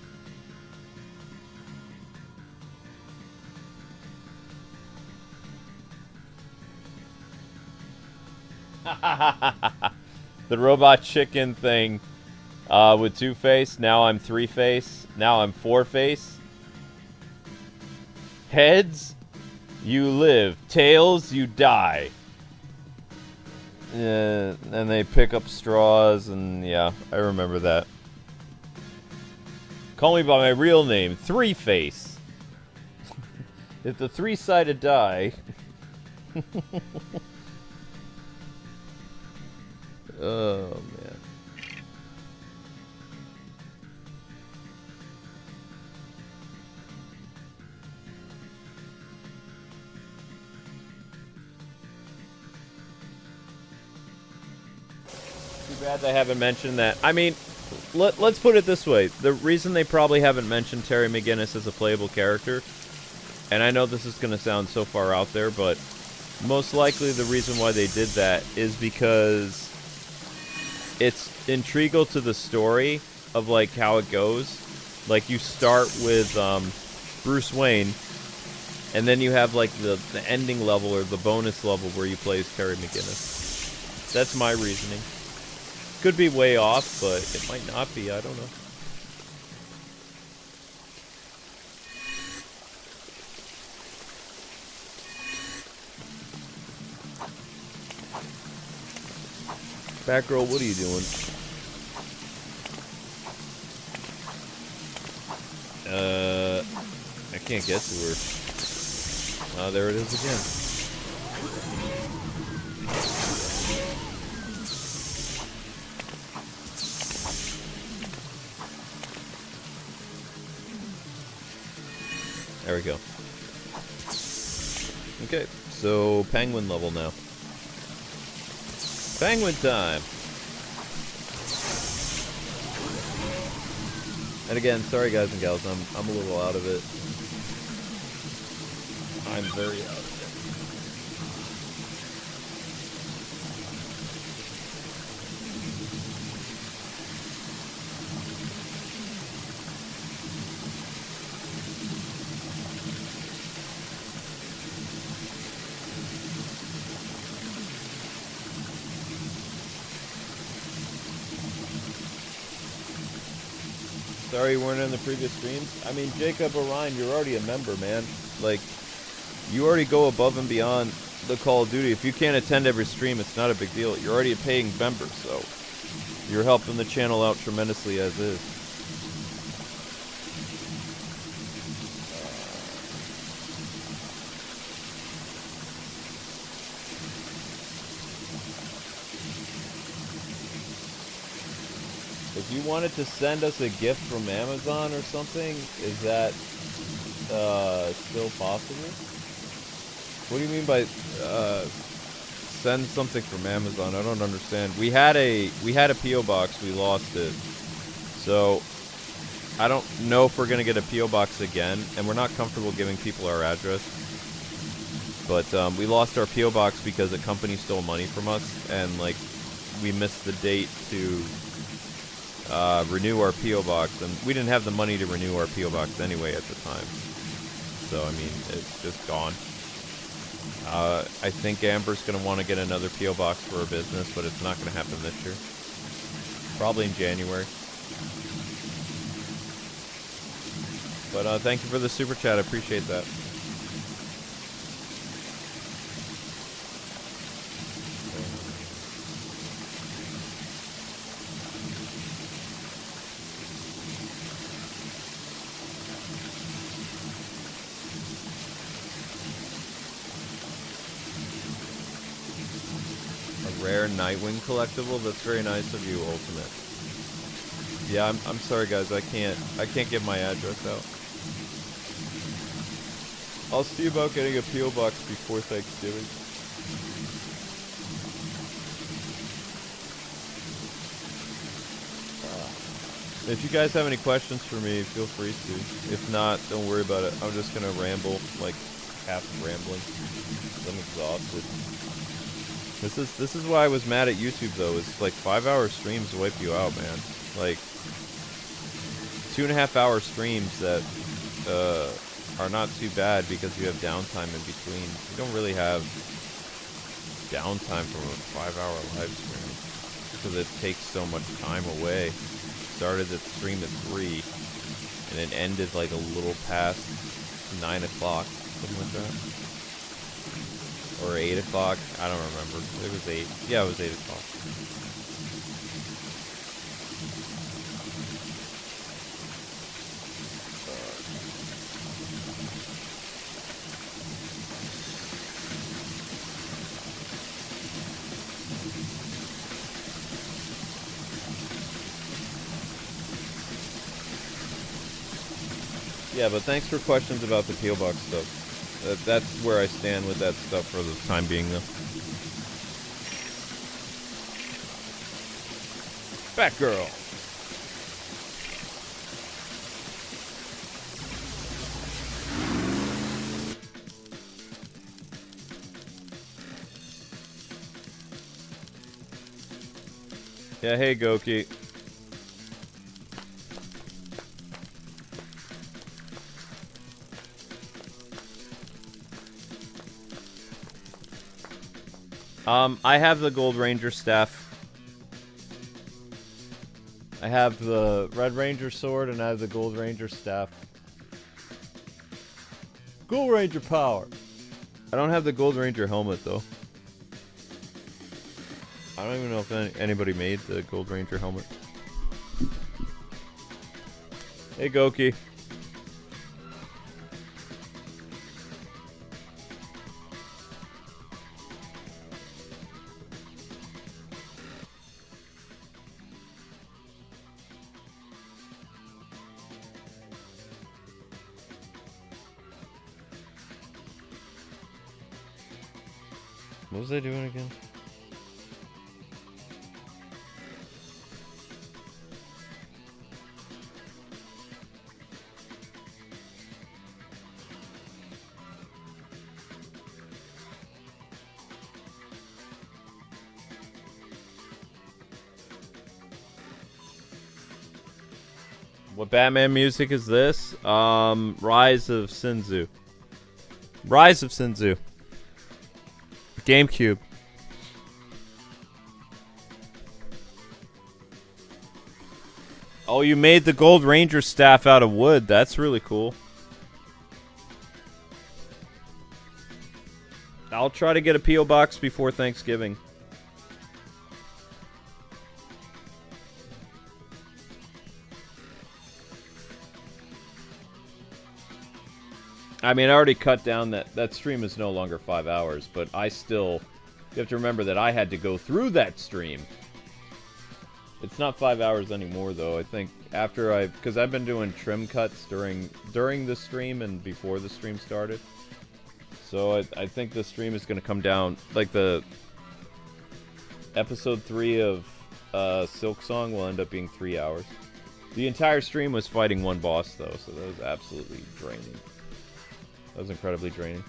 The robot chicken thing with Two-Face. Now I'm Three-Face. Now I'm Four-Face. Heads, you live. Tails, you die. And they pick up straws, and yeah, I remember that. Call me by my real name, Three-Face. It's a 3-sided die. Oh, man. Too bad they haven't mentioned that. I mean, let's put it this way. The reason they probably haven't mentioned Terry McGinnis as a playable character, and I know this is going to sound so far out there, but most likely the reason why they did that is because it's integral to the story of, like, how it goes. Like, you start with Bruce Wayne, and then you have, like, the ending level or the bonus level where you play as Terry McGinnis. That's my reasoning. Could be way off, but it might not be. I don't know. Batgirl, what are you doing? I can't get to her. Oh, there it is again. There we go. Okay, so penguin level now. Penguin time! And again, sorry guys and gals, I'm a little out of it. I'm very out of it. Sorry you weren't in the previous streams. I mean, Jacob Orion, you're already a member, man. Like, you already go above and beyond the Call of Duty. If you can't attend every stream, it's not a big deal. You're already a paying member, so you're helping the channel out tremendously as is. If you wanted to send us a gift from Amazon or something, is that still possible? What do you mean by send something from Amazon? I don't understand. We had a PO box, we lost it. So I don't know if we're gonna get a PO box again, and we're not comfortable giving people our address. But we lost our PO box because a company stole money from us, and like we missed the date to renew our P.O. box, and we didn't have the money to renew our P.O. box anyway at the time. So, I mean, it's just gone. I think Amber's going to want to get another P.O. box for her business, but it's not going to happen this year. Probably in January. But thank you for the super chat. I appreciate that. Rare Nightwing collectible. That's very nice of you, Ultimate. Yeah, I'm sorry guys, I can't get my address out. I'll see about getting a P.O. box before Thanksgiving. If you guys have any questions for me, feel free to. If not, don't worry about it. I'm just gonna ramble, like half rambling. I'm exhausted. This is why I was mad at YouTube though. Is like 5-hour streams wipe you out, man. Like 2.5-hour streams that are not too bad because you have downtime in between. You don't really have downtime from a 5-hour live stream because it takes so much time away. Started the stream at 3 and it ended like a little past 9 o'clock, something like that. Or 8 o'clock. I don't remember. It was 8. Yeah, it was 8 o'clock. Yeah, but thanks for questions about the P.O. Box stuff. That's where I stand with that stuff for the time being, though. Batgirl. Yeah, hey, Goki. I have the Gold Ranger staff. I have the Red Ranger sword and I have the Gold Ranger staff. Gold Ranger power. I don't have the Gold Ranger helmet though. I don't even know if anybody made the Gold Ranger helmet. Hey Goki. What was I doing again? What Batman music is this? Rise of Sinzu. Rise of Sinzu. GameCube. Oh, you made the Gold Ranger staff out of wood. That's really cool. I'll try to get a P.O. box before Thanksgiving. I mean, I already cut down that stream is no longer 5 hours, but I still... You have to remember that I had to go through that stream. It's not 5 hours anymore, though. I think after because I've been doing trim cuts during the stream and before the stream started. So I think the stream is going to come down... Like, the... Episode 3 of Silk Song will end up being 3 hours. The entire stream was fighting one boss, though, so that was absolutely draining. That was incredibly draining.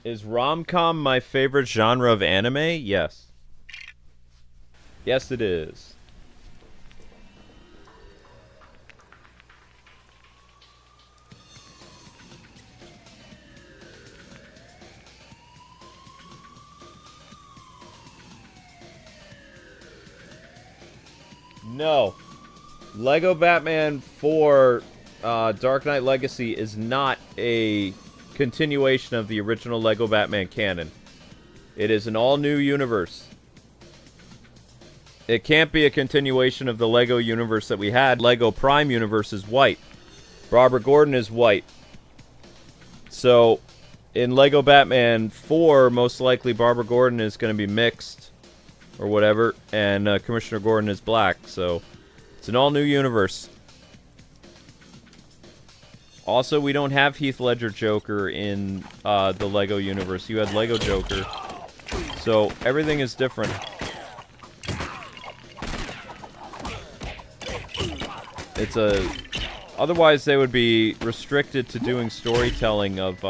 Is rom-com my favorite genre of anime? Yes. Yes, it is. No. Lego Batman 4 Dark Knight Legacy is not a continuation of the original Lego Batman canon. It is an all-new universe. It can't be a continuation of the Lego universe that we had. Lego Prime universe is white. Barbara Gordon is white. So, in Lego Batman 4, most likely Barbara Gordon is going to be mixed, or whatever, and Commissioner Gordon is black, so it's an all-new universe. Also, we don't have Heath Ledger Joker in the Lego universe. You had Lego Joker, so everything is different. It's a... Otherwise, they would be restricted to doing storytelling of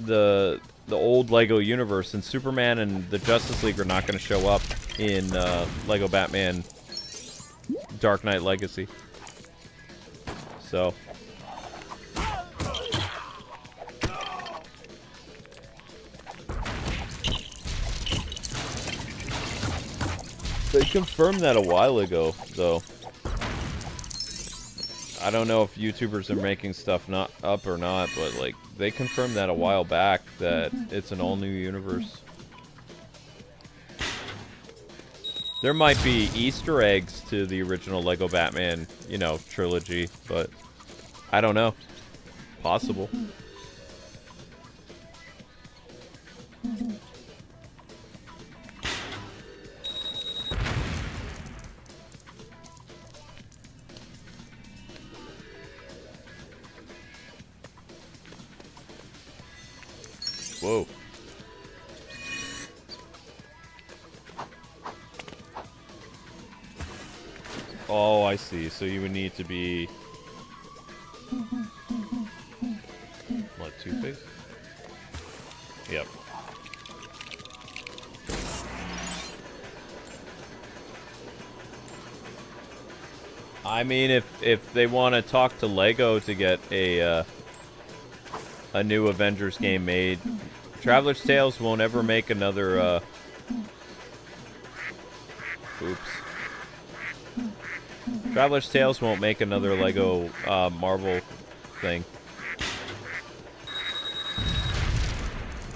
the old Lego universe, and Superman and the Justice League are not going to show up in Lego Batman Dark Knight Legacy. So... They confirmed that a while ago, though. I don't know if YouTubers are making stuff not up or not, but like they confirmed that a while back that it's an all-new universe. There might be Easter eggs to the original Lego Batman, you know, trilogy, but I don't know. Possible. Whoa. Oh, I see. So you would need to be... What, Two-Face? Yep. I mean, if they want to talk to Lego to get a new Avengers game made, Traveler's Tales won't ever make another, oops. Traveler's Tales won't make another Lego, Marvel thing.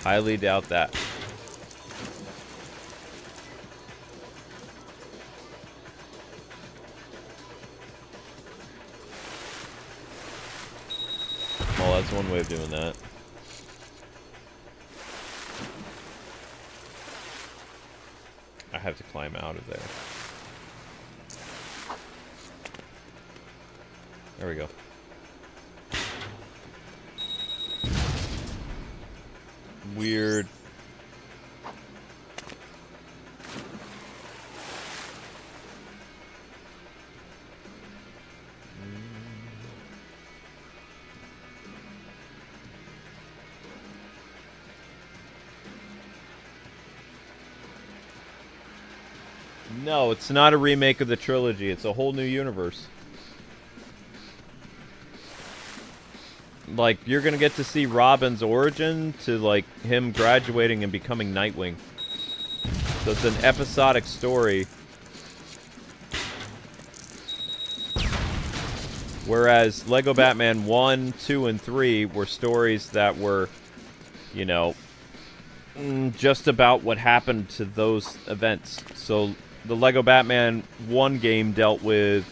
Highly doubt that. Well, that's one way of doing that. I have to climb out of there. There we go. Weird. No, it's not a remake of the trilogy. It's a whole new universe. Like, you're gonna get to see Robin's origin to, like, him graduating and becoming Nightwing. So it's an episodic story. Whereas Lego Batman 1, 2, and 3 were stories that were, you know, just about what happened to those events. So the Lego Batman 1 game dealt with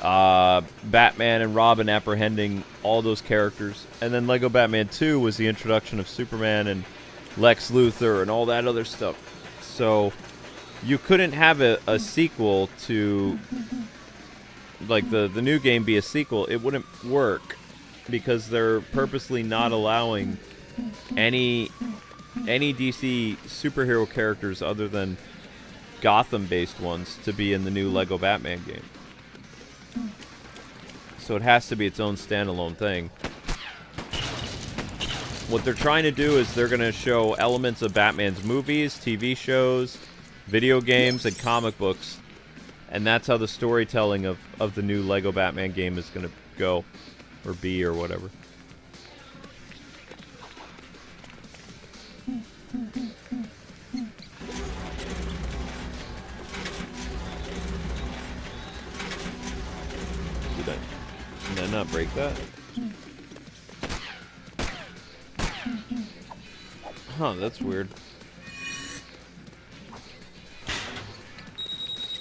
Batman and Robin apprehending all those characters. And then Lego Batman 2 was the introduction of Superman and Lex Luthor and all that other stuff. So you couldn't have a sequel to, like, the new game be a sequel. It wouldn't work because they're purposely not allowing any DC superhero characters other than Gotham-based ones to be in the new Lego Batman game. So it has to be its own standalone thing. what they're trying to do is they're going to show elements of Batman's movies, TV shows, video games, and comic books. And that's how the storytelling of the new Lego Batman game is going to go. Or be, or whatever. Did I not break that? Huh, that's weird.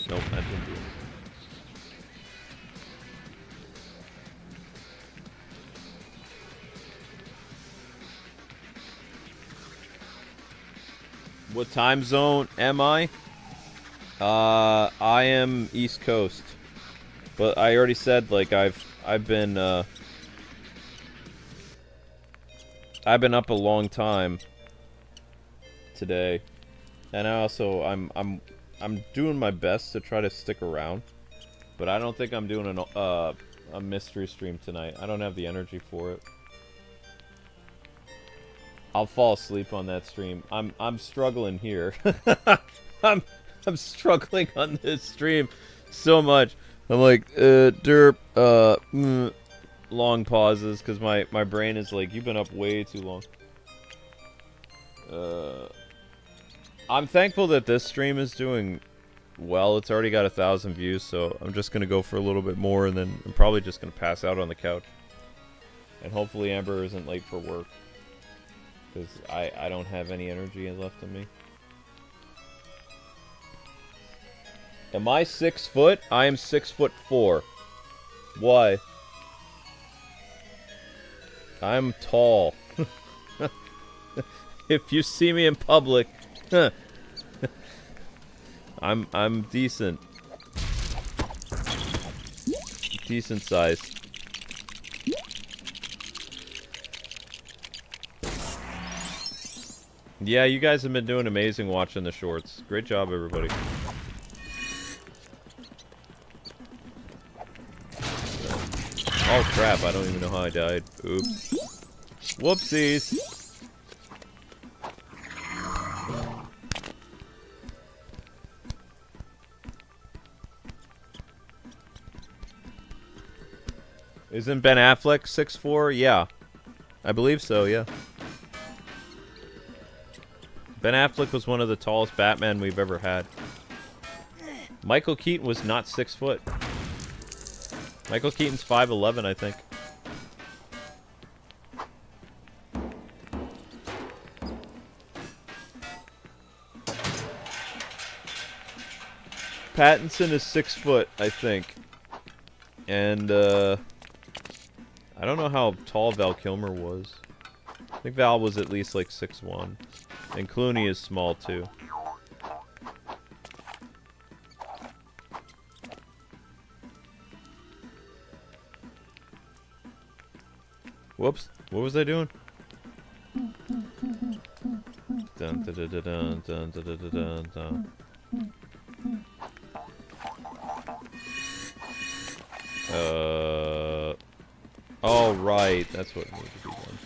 Nope, I didn't do it. What time zone am I? I am East Coast. But I already said, like, I've been up a long time today. And I also I'm doing my best to try to stick around. But I don't think I'm doing a mystery stream tonight. I don't have the energy for it. I'll fall asleep on that stream. I'm struggling here. I'm struggling on this stream so much. I'm like long pauses because my brain is like, you've been up way too long. I'm thankful that this stream is doing well. It's already got 1,000 views, so I'm just gonna go for a little bit more, and then I'm probably just gonna pass out on the couch. And hopefully Amber isn't late for work. Because I don't have any energy left in me. Am I 6 foot? I am 6'4". Why? I'm tall. If you see me in public, I'm decent. Decent size. Yeah, you guys have been doing amazing watching the shorts. Great job, everybody. Oh crap, I don't even know how I died. Oops. Whoopsies! Isn't Ben Affleck 6'4"? Yeah. I believe so, yeah. Ben Affleck was one of the tallest Batman we've ever had. Michael Keaton was not 6 foot. Michael Keaton's 5'11", I think. Pattinson is 6 foot, I think. And, I don't know how tall Val Kilmer was. I think Val was at least like 6'1". And Clooney is small, too. Whoops. What was I doing? Dun, dun, dun, dun, dun, dun, dun, dun, dun, dun. Oh, right. That's what needed to be done.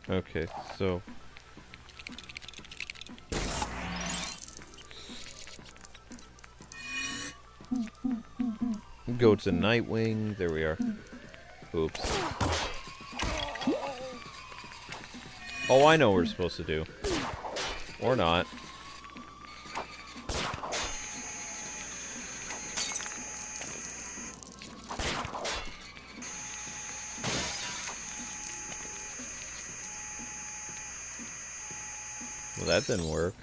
Okay, so... go to Nightwing. There we are. Oops. Oh, I know what we're supposed to do. Or not. Well, that didn't work.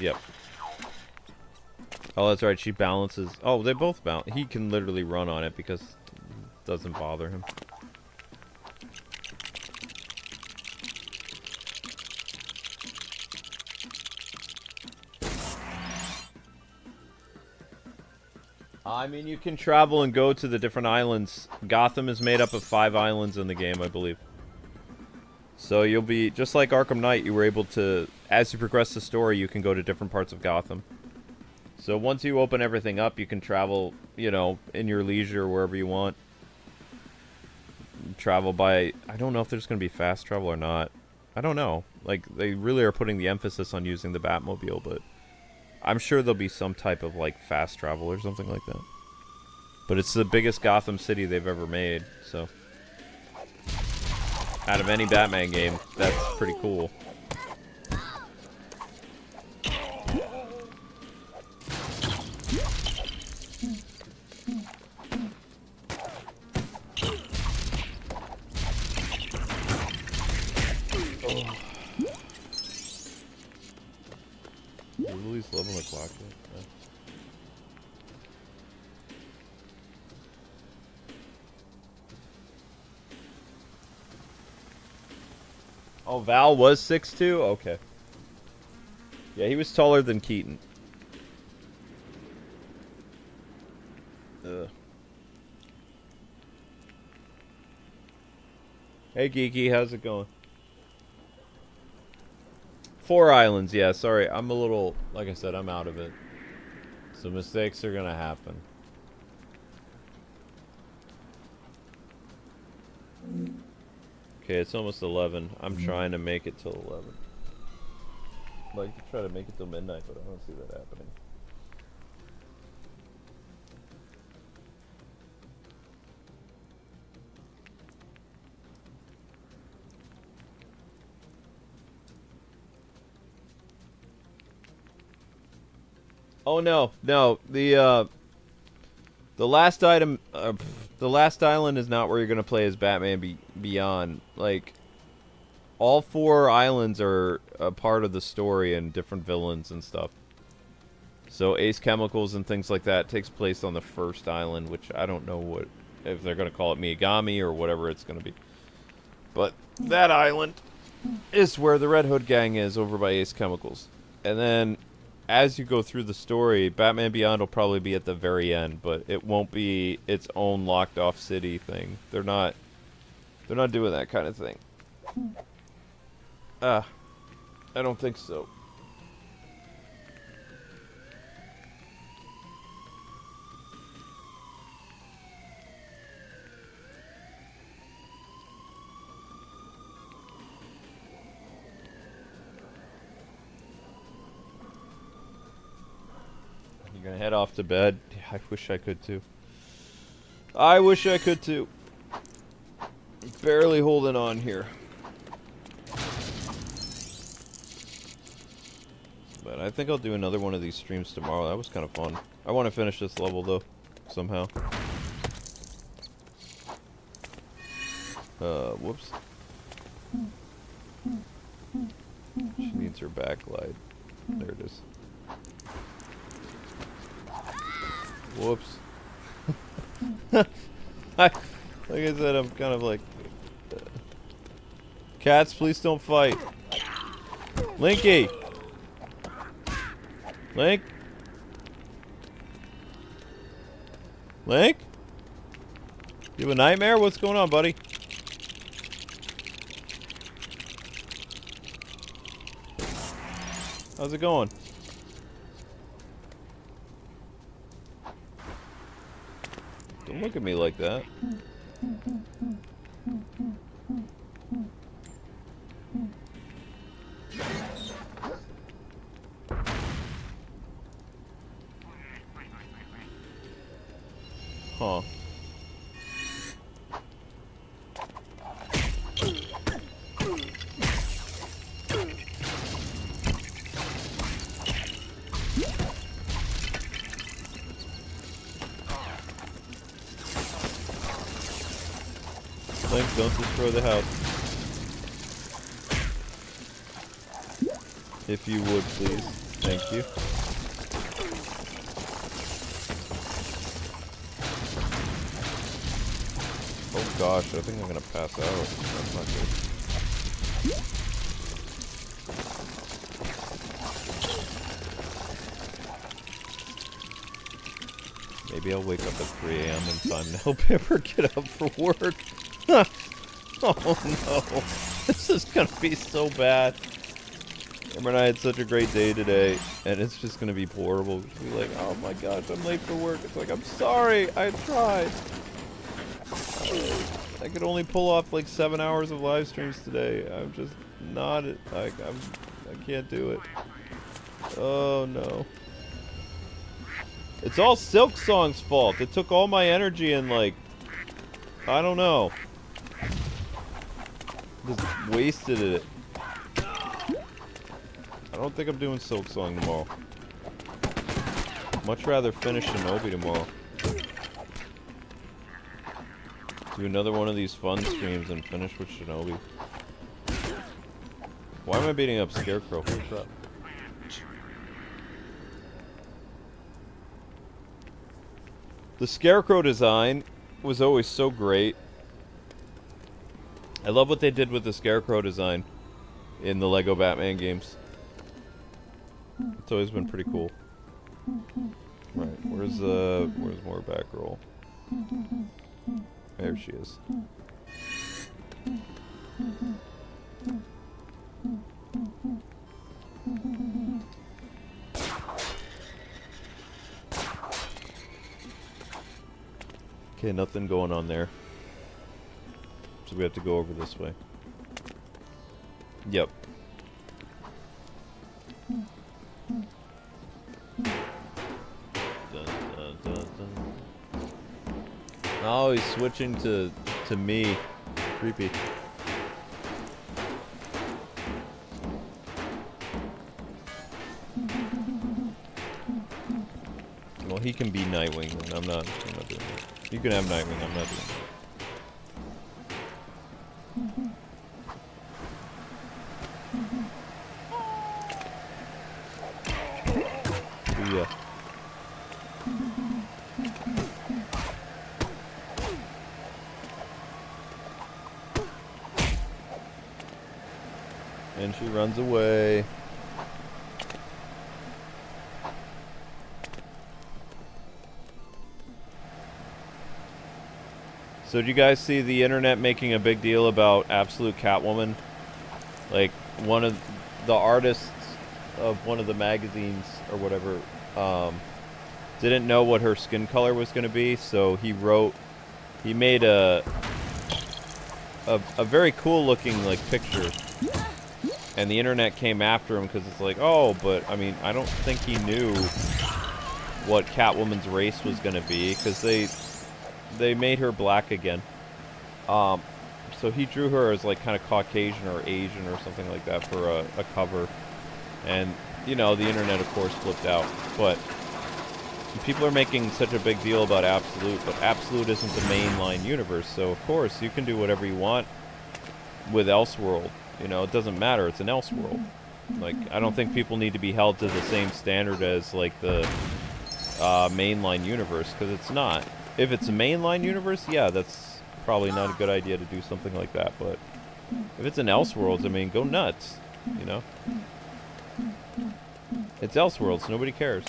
Yep. Oh, that's right. She balances. Oh, they both balance. He can literally run on it because it doesn't bother him. I mean, you can travel and go to the different islands. Gotham is made up of 5 islands in the game, I believe. So you'll be, just like Arkham Knight, you were able to, as you progress the story, you can go to different parts of Gotham. So once you open everything up, you can travel, you know, in your leisure, wherever you want. Travel by, I don't know if there's going to be fast travel or not. I don't know. Like, they really are putting the emphasis on using the Batmobile, but I'm sure there'll be some type of, like, fast travel or something like that. But it's the biggest Gotham City they've ever made, so out of any Batman game, that's pretty cool. Lily's level the clock yet? No. Oh, Val was 6'2"? Okay. Yeah, he was taller than Keaton. Ugh. Hey, Geeky, how's it going? 4 islands, yeah, sorry. I'm a little, like I said, I'm out of it. So mistakes are gonna happen. Okay, it's almost 11. I'm trying to make it till 11. I'd like to try to make it till midnight, but I don't see that happening. Oh no, no. The last item, the last island is not where you're gonna play as Batman Beyond. Like, all 4 islands are a part of the story and different villains and stuff. So Ace Chemicals and things like that takes place on the first island, which I don't know what, if they're gonna call it Miagami or whatever it's gonna be. But that island is where the Red Hood gang is, over by Ace Chemicals. And then as you go through the story, Batman Beyond will probably be at the very end, but it won't be its own locked off city thing. They're not doing that kind of thing. I don't think so. You're gonna head off to bed? I wish I could too. I wish I could too. Barely holding on here. But I think I'll do another one of these streams tomorrow. That was kind of fun. I want to finish this level though, somehow. Whoops. She needs her backlight. There it is. Whoops. Like I said, I'm kind of like... Cats, please don't fight. Linky! Link? Link? You have a nightmare? What's going on, buddy? How's it going? Don't look at me like that. Huh. Link, don't destroy the house. If you would, please. Thank you. Oh gosh, I think I'm gonna pass out. That's not good. Maybe Maybe I'll wake up at 3 a.m. in time to help Pepper get up for work. Oh no. This is gonna be so bad. Amber and I had such a great day today, and it's just gonna be horrible. She'll be like, oh my gosh, I'm late for work. It's like, I'm sorry, I tried. I could only pull off like 7 hours of live streams today. I'm just not, I can't do it. Oh no. It's all Silk Song's fault. It took all my energy and like, I don't know. Just wasted it. I don't think I'm doing Silk Song tomorrow. Much rather finish Shinobi tomorrow. Do another one of these fun streams and finish with Shinobi. Why am I beating up Scarecrow? What's up? The Scarecrow design was always so great. I love what they did with the Scarecrow design in the Lego Batman games. It's always been pretty cool. Right, where's more Batgirl? There she is. Okay, nothing going on there. So we have to go over this way. Yep. Dun, dun, dun, dun. Oh, he's switching to me. Creepy. Well, he can be Nightwing, and I'm not doing that. You can have Nightwing, I'm not doing that. Yeah. And she runs away. So, do you guys see the internet making a big deal about Absolute Catwoman? Like, one of the artists of one of the magazines or whatever didn't know what her skin color was going to be, so he made a very cool looking like picture, and the internet came after him because it's like, oh, but I mean, I don't think he knew what Catwoman's race was going to be, because they made her black again. So he drew her as like kind of Caucasian or Asian or something like that for a cover. And, you know, the internet, of course, flipped out. But people are making such a big deal about Absolute, but Absolute isn't the mainline universe. So, of course, you can do whatever you want with Elseworld. You know, it doesn't matter. It's an Elseworld. Like, I don't think people need to be held to the same standard as, like, the mainline universe, because it's not. If it's a mainline universe, yeah, that's probably not a good idea to do something like that. But if it's an Elseworlds, I mean, go nuts, you know? It's Elseworlds, nobody cares.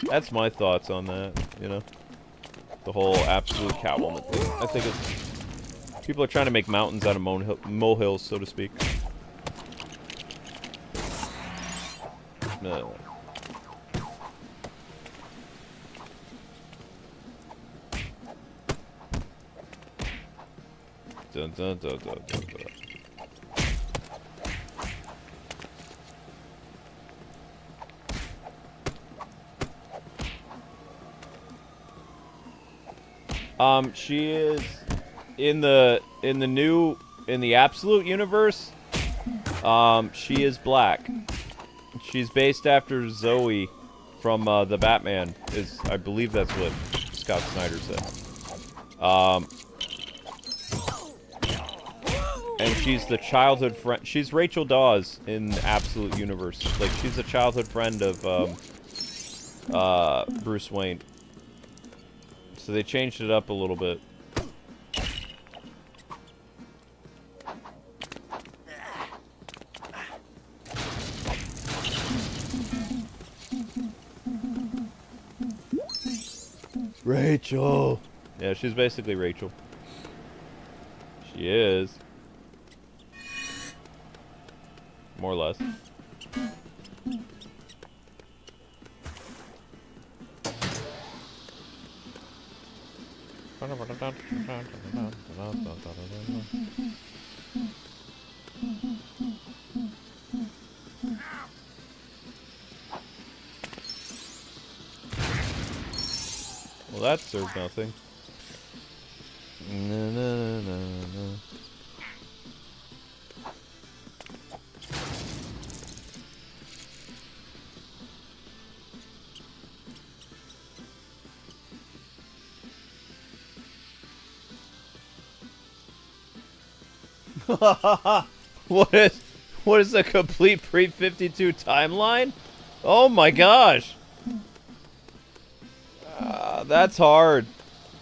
That's my thoughts on that, you know? The whole Absolute Catwoman thing. I think it's... people are trying to make mountains out of molehills, so to speak. No. Dun, dun, dun, dun, dun, dun. She is in the Absolute universe. She is black. She's based after Zoe from the Batman. I believe that's what Scott Snyder said. And she's the childhood friend. She's Rachel Dawes in the Absolute universe. Like, she's a childhood friend of Bruce Wayne. So they changed it up a little bit. Rachel. Yeah, she's basically Rachel. She is. More or less. Well, that served nothing. No, no, no, no. What is a complete pre-52 timeline? Oh my gosh. That's hard.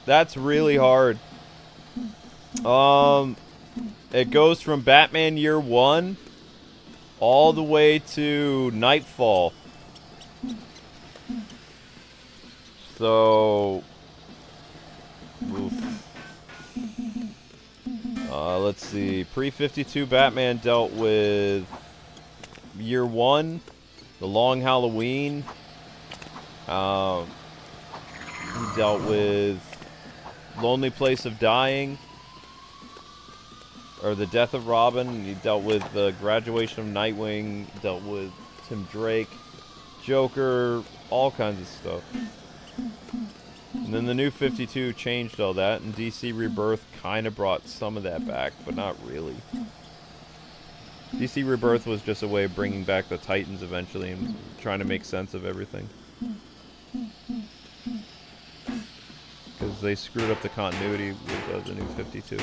That's really hard. It goes from Batman Year 1 all the way to Nightfall. So, oof. Let's see. Pre-52 Batman dealt with Year 1, The Long Halloween. He dealt with Lonely Place of Dying, or The Death of Robin. He dealt with the graduation of Nightwing. He dealt with Tim Drake, Joker, all kinds of stuff. And then the New 52 changed all that, and DC Rebirth kind of brought some of that back, but not really. DC Rebirth was just a way of bringing back the Titans eventually and trying to make sense of everything. Because they screwed up the continuity with the New 52.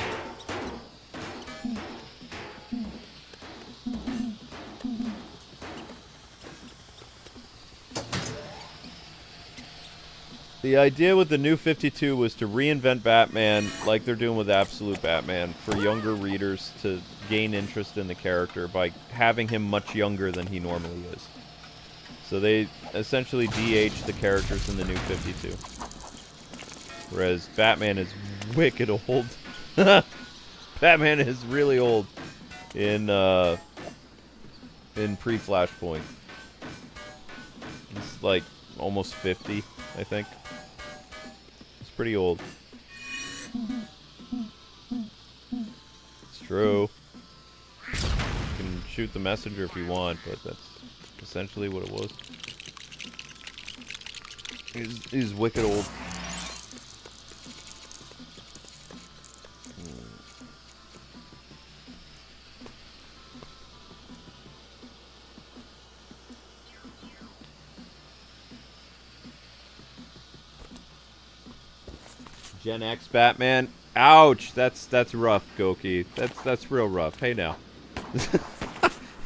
The idea with the New 52 was to reinvent Batman like they're doing with Absolute Batman for younger readers to gain interest in the character by having him much younger than he normally is. So they essentially de-aged the characters in the New 52. Whereas Batman is wicked old. Batman is really old in pre-Flashpoint. He's like almost 50, I think. It's pretty old. It's true. You can shoot the messenger if you want, but that's essentially what it was. He's wicked old. Gen X Batman. Ouch. That's rough, Goki. That's real rough. Hey now.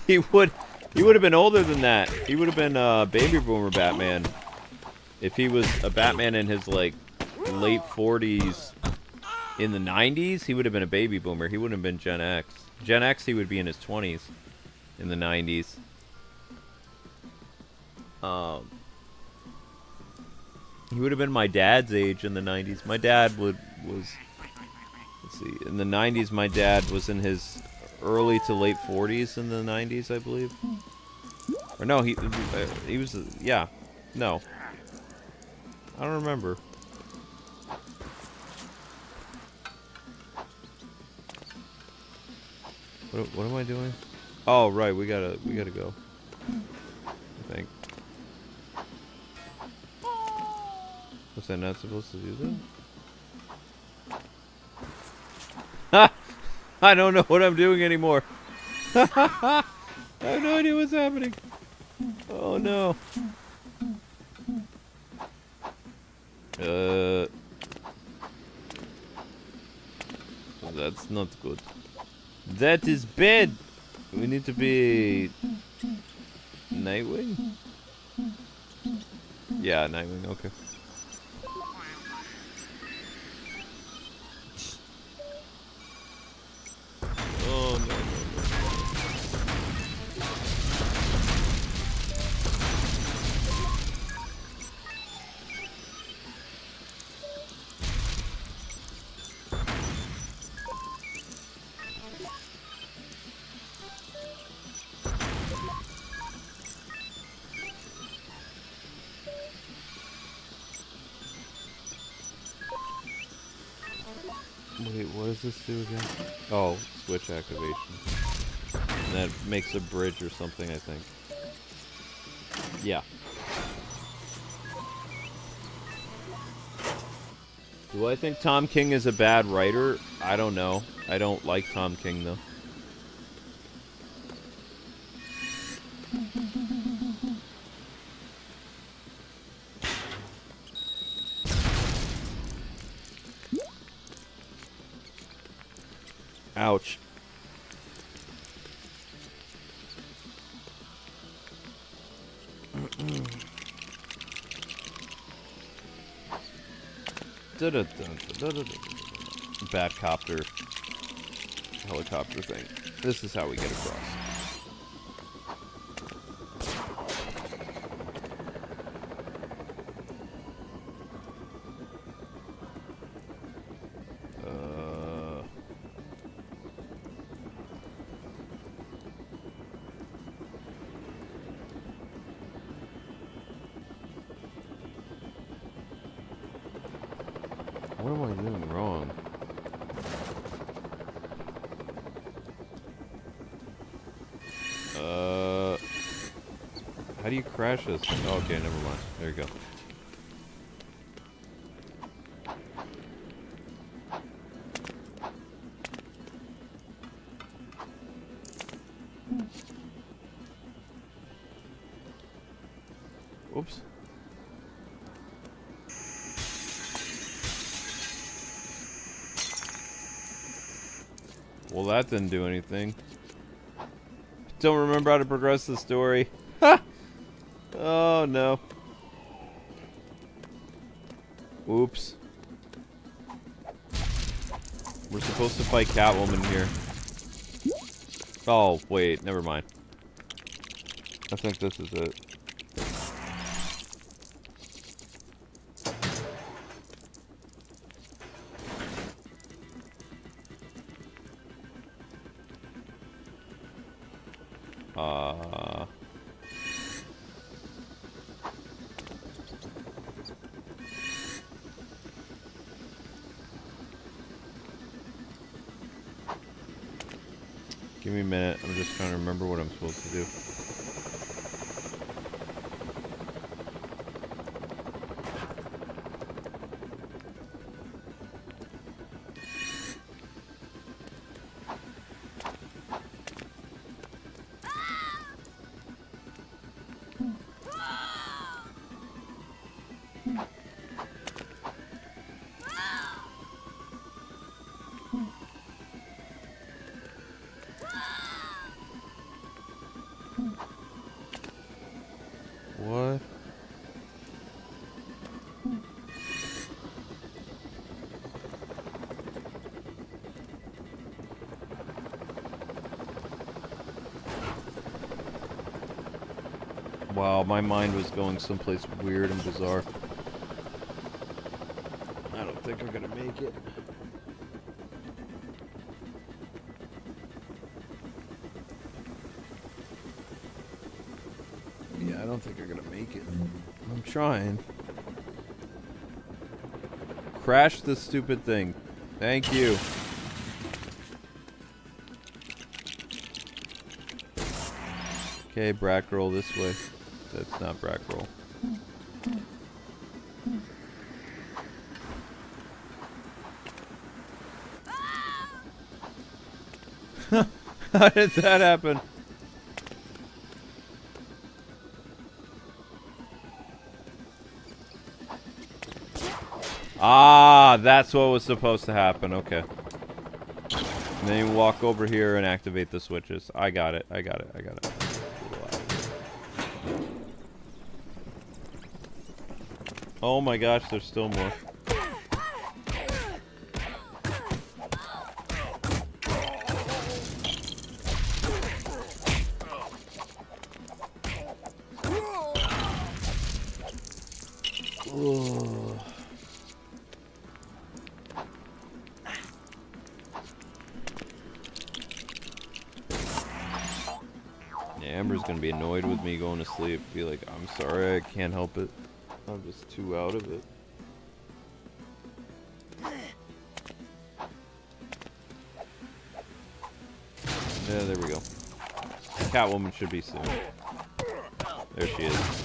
He would have been older than that. He would have been baby boomer Batman. If he was a Batman in his like late 40s in the 90s, he would have been a baby boomer. He wouldn't have been Gen X. Gen X, he would be in his 20s in the 90s. He would have been my dad's age in the 90s. My dad was let's see, in the 90s my dad was in his early to late 40s in the 90s, I believe. Or no, he was yeah. No. I don't remember. What am I doing? Oh, right, we gotta go. I think. Was I not supposed to do that? Ha! I don't know what I'm doing anymore. I have no idea what's happening. Oh no. That's not good. That is bad. We need to be Nightwing? Yeah, Nightwing, okay. Oh no, no, no. Wait, what does this do again? Oh, switch activation. And that makes a bridge or something, I think. Yeah. Do I think Tom King is a bad writer? I don't know. I don't like Tom King, though. Ouch. Batcopter. Helicopter thing. This is how we get across. What am I doing wrong? How do you crash this? Oh, okay, never mind. There you go. Oops. Well, that didn't do anything. Don't remember how to progress the story. Ha! Oh, no. Oops. We're supposed to fight Catwoman here. Oh, wait. Never mind. I think this is it. Give me a minute. I'm just trying to remember what I'm supposed to do. What? Wow, my mind was going someplace weird and bizarre. I don't think I'm gonna make it. Yeah, I don't think I'm gonna make it. I'm trying. Crash this stupid thing. Thank you. Okay, Batgirl this way. That's not Batgirl. How did that happen? Ah, that's what was supposed to happen. Okay. And then you walk over here and activate the switches. I got it. I got it. I got it. Oh my gosh, there's still more. Ugh. Amber's gonna be annoyed with me going to sleep. Be like, I'm sorry, I can't help it. I'm just too out of it. Yeah, there we go. Catwoman should be soon. There she is.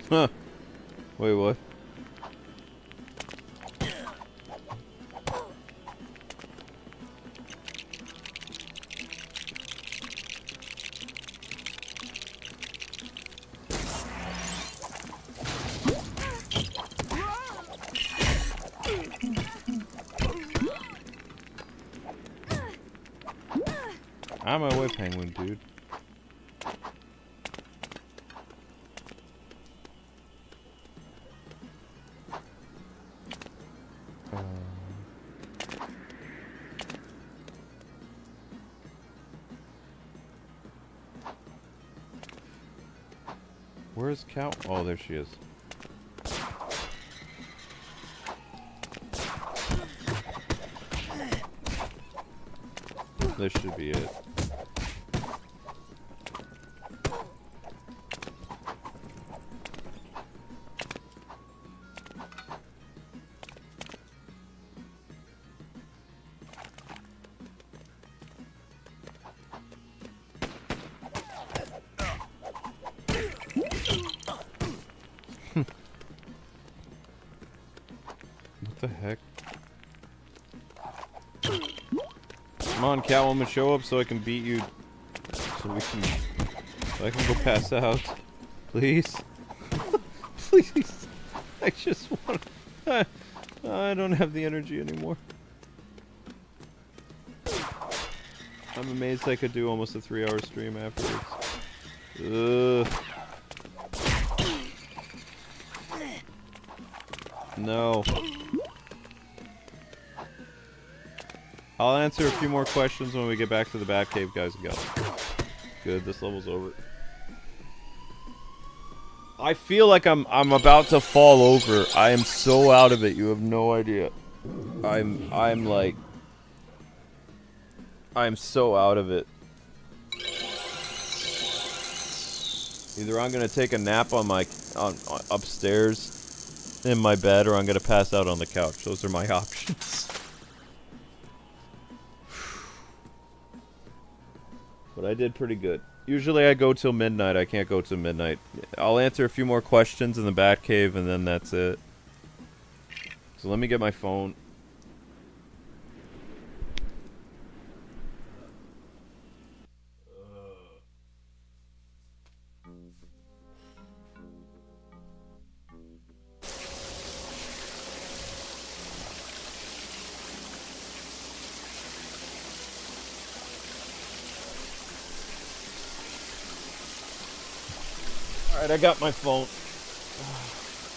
Huh. Wait, what? I'm my way, penguin, dude. Where's Cow? Oh, there she is. This should be it. What the heck? Come on, Catwoman, show up so I can beat you. So I can go pass out. Please? Please. I just want I don't have the energy anymore. I'm amazed I could do almost a 3-hour stream afterwards. Ugh. No. I'll answer a few more questions when we get back to the Batcave, guys. Go. Good, this level's over. I feel like I'm about to fall over. I am so out of it. You have no idea. I'm like, I'm so out of it. Either I'm gonna take a nap on my upstairs in my bed, or I'm gonna pass out on the couch. Those are my options. But I did pretty good. Usually I go till midnight. I can't go till midnight. I'll answer a few more questions in the Batcave, and then that's it. So let me get my phone. Alright, I got my phone.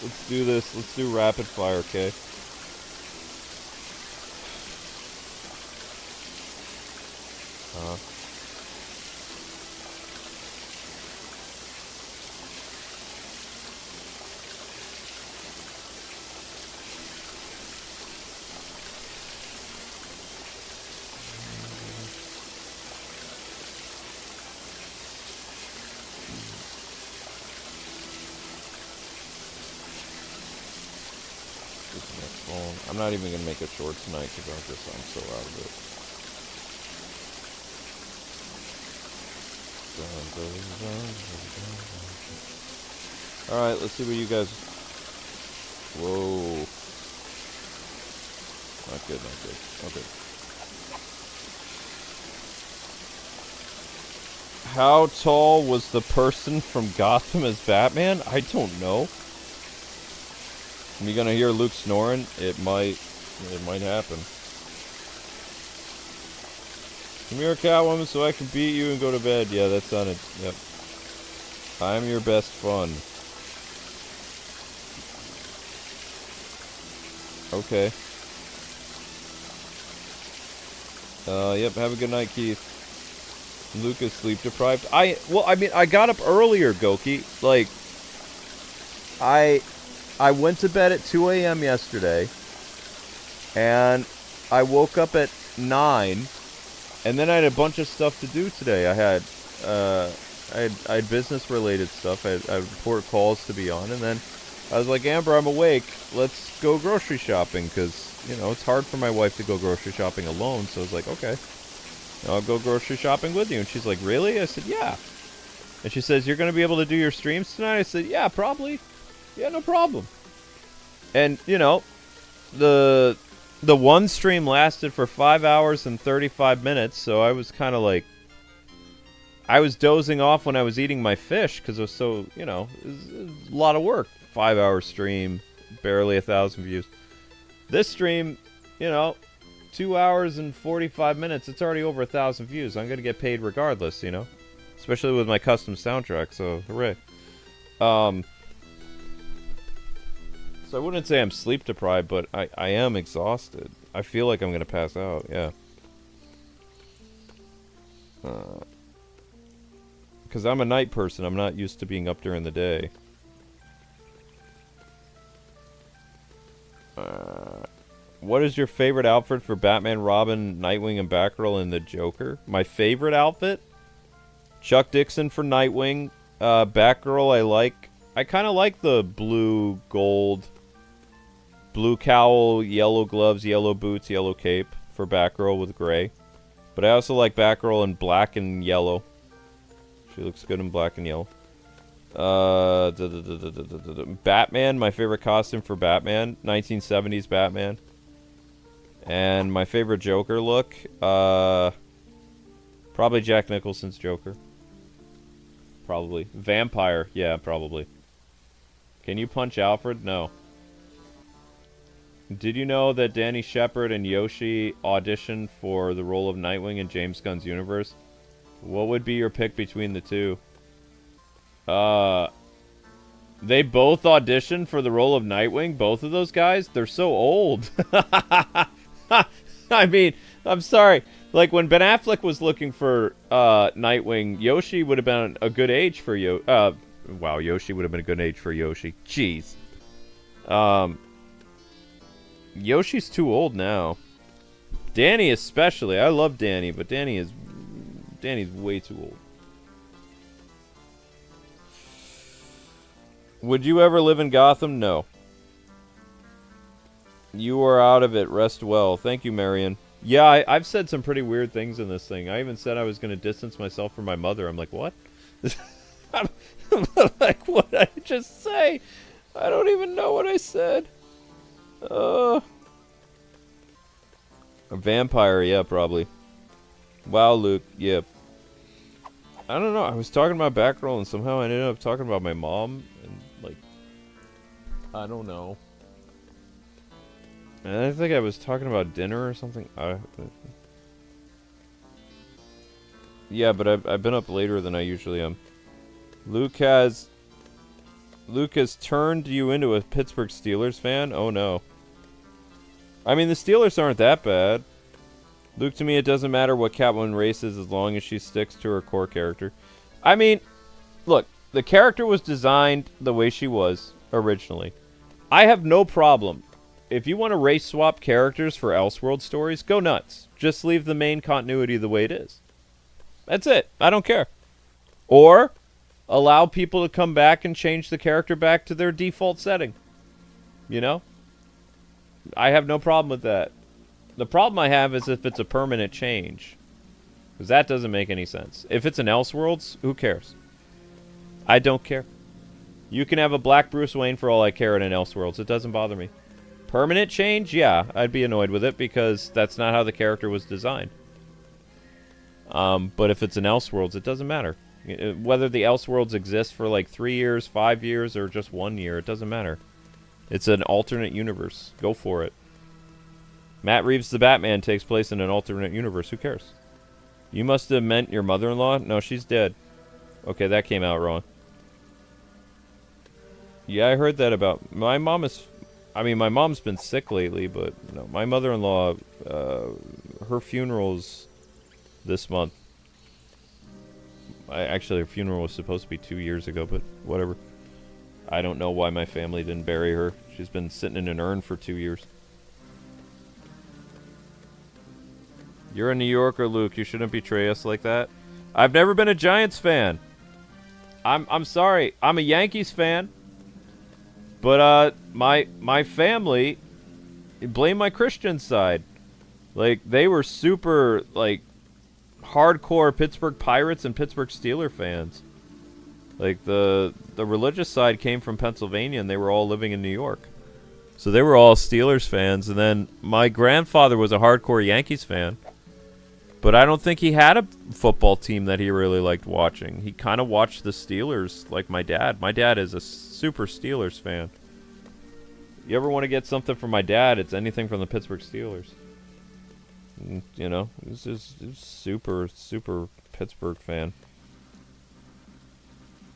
Let's do this. Let's do rapid fire, okay? I'm not even gonna make it short tonight because I'm so out of it. Alright, let's see what you guys... Whoa. Not good, not good. Okay. How tall was the person from Gotham as Batman? I don't know. You gonna hear Luke snoring? It might happen. Come here, Catwoman, so I can beat you and go to bed. Yeah, that's on it. Yep. I'm your best fun. Okay. Yep, have a good night, Keith. Luke is sleep deprived. Well, I mean, I got up earlier, Goki. Like, I went to bed at 2 a.m. yesterday, and I woke up at 9, and then I had a bunch of stuff to do today. I had business-related stuff. I had report calls to be on, and then I was like, Amber, I'm awake. Let's go grocery shopping, because, you know, it's hard for my wife to go grocery shopping alone, so I was like, okay, I'll go grocery shopping with you. And she's like, really? I said, yeah. And she says, you're going to be able to do your streams tonight? I said, yeah, probably. Yeah, no problem. And, you know, the one stream lasted for 5 hours and 35 minutes, so I was kind of like, I was dozing off when I was eating my fish, because it was so, you know, it was a lot of work. 5-hour stream, barely 1,000 views. This stream, you know, 2 hours and 45 minutes, it's already over 1,000 views. I'm going to get paid regardless, you know? Especially with my custom soundtrack, so hooray. So I wouldn't say I'm sleep deprived, but I am exhausted. I feel like I'm going to pass out, yeah. Because I'm a night person. I'm not used to being up during the day. What is your favorite outfit for Batman, Robin, Nightwing, and Batgirl and the Joker? My favorite outfit? Chuck Dixon for Nightwing. Batgirl I kind of like the blue, gold, blue cowl, yellow gloves, yellow boots, yellow cape for Batgirl with gray. But I also like Batgirl in black and yellow. She looks good in black and yellow. Batman, my favorite costume for Batman, 1970s Batman. And my favorite Joker look, probably Jack Nicholson's Joker. Probably. Vampire, yeah, probably. Can you punch Alfred? No. Did you know that Danny Shepard and Yoshi auditioned for the role of Nightwing in James Gunn's universe? What would be your pick between the two? They both auditioned for the role of Nightwing, both of those guys? They're so old. I mean, I'm sorry. Like, when Ben Affleck was looking for Nightwing, Yoshi would have been a good age for wow, Yoshi would have been a good age for Yoshi. Jeez. Yoshi's too old now. Danny especially. I love Danny, but Danny's way too old. Would you ever live in Gotham? No. You are out of it. Rest well. Thank you, Marion. Yeah, I've said some pretty weird things in this thing. I even said I was going to distance myself from my mother. I'm like, what? I'm like, what did I just say? I don't even know what I said. A vampire, yeah, probably. Wow, Luke, yeah. I don't know. I was talking about Batgirl, and somehow I ended up talking about my mom, and, like, I don't know. And I think I was talking about dinner or something. Yeah, but I've been up later than I usually am. Luke has turned you into a Pittsburgh Steelers fan? Oh, no. I mean, the Steelers aren't that bad. Luke, to me, it doesn't matter what Catwoman race is as long as she sticks to her core character. I mean, look, the character was designed the way she was originally. I have no problem. If you want to race swap characters for Elseworld stories, go nuts. Just leave the main continuity the way it is. That's it. I don't care. Or allow people to come back and change the character back to their default setting. You know? I have no problem with that. The problem I have is if it's a permanent change. Because that doesn't make any sense. If it's an Elseworlds, who cares? I don't care. You can have a black Bruce Wayne for all I care in an Elseworlds. It doesn't bother me. Permanent change? Yeah, I'd be annoyed with it because that's not how the character was designed. But if it's an Elseworlds, it doesn't matter. Whether the Elseworlds exist for like 3 years, 5 years, or just 1 year, it doesn't matter. It's an alternate universe. Go for it. Matt Reeves' The Batman takes place in an alternate universe. Who cares? You must have meant your mother-in-law? No, she's dead. Okay, that came out wrong. Yeah, I heard that about... My mom is... I mean, my mom's been sick lately, but no, my mother-in-law, her funeral's this month. Actually, her funeral was supposed to be 2 years ago, but whatever. I don't know why my family didn't bury her. She's been sitting in an urn for 2 years. You're a New Yorker, Luke. You shouldn't betray us like that. I've never been a Giants fan. I'm sorry. I'm a Yankees fan. But my family, blame my Christian side. Like, they were super, like, hardcore Pittsburgh Pirates and Pittsburgh Steelers fans. Like, the religious side came from Pennsylvania, and they were all living in New York. So they were all Steelers fans. And then my grandfather was a hardcore Yankees fan. But I don't think he had a football team that he really liked watching. He kind of watched the Steelers like my dad. My dad is a super Steelers fan. You ever want to get something from my dad, it's anything from the Pittsburgh Steelers. You know, he's just super, super Pittsburgh fan.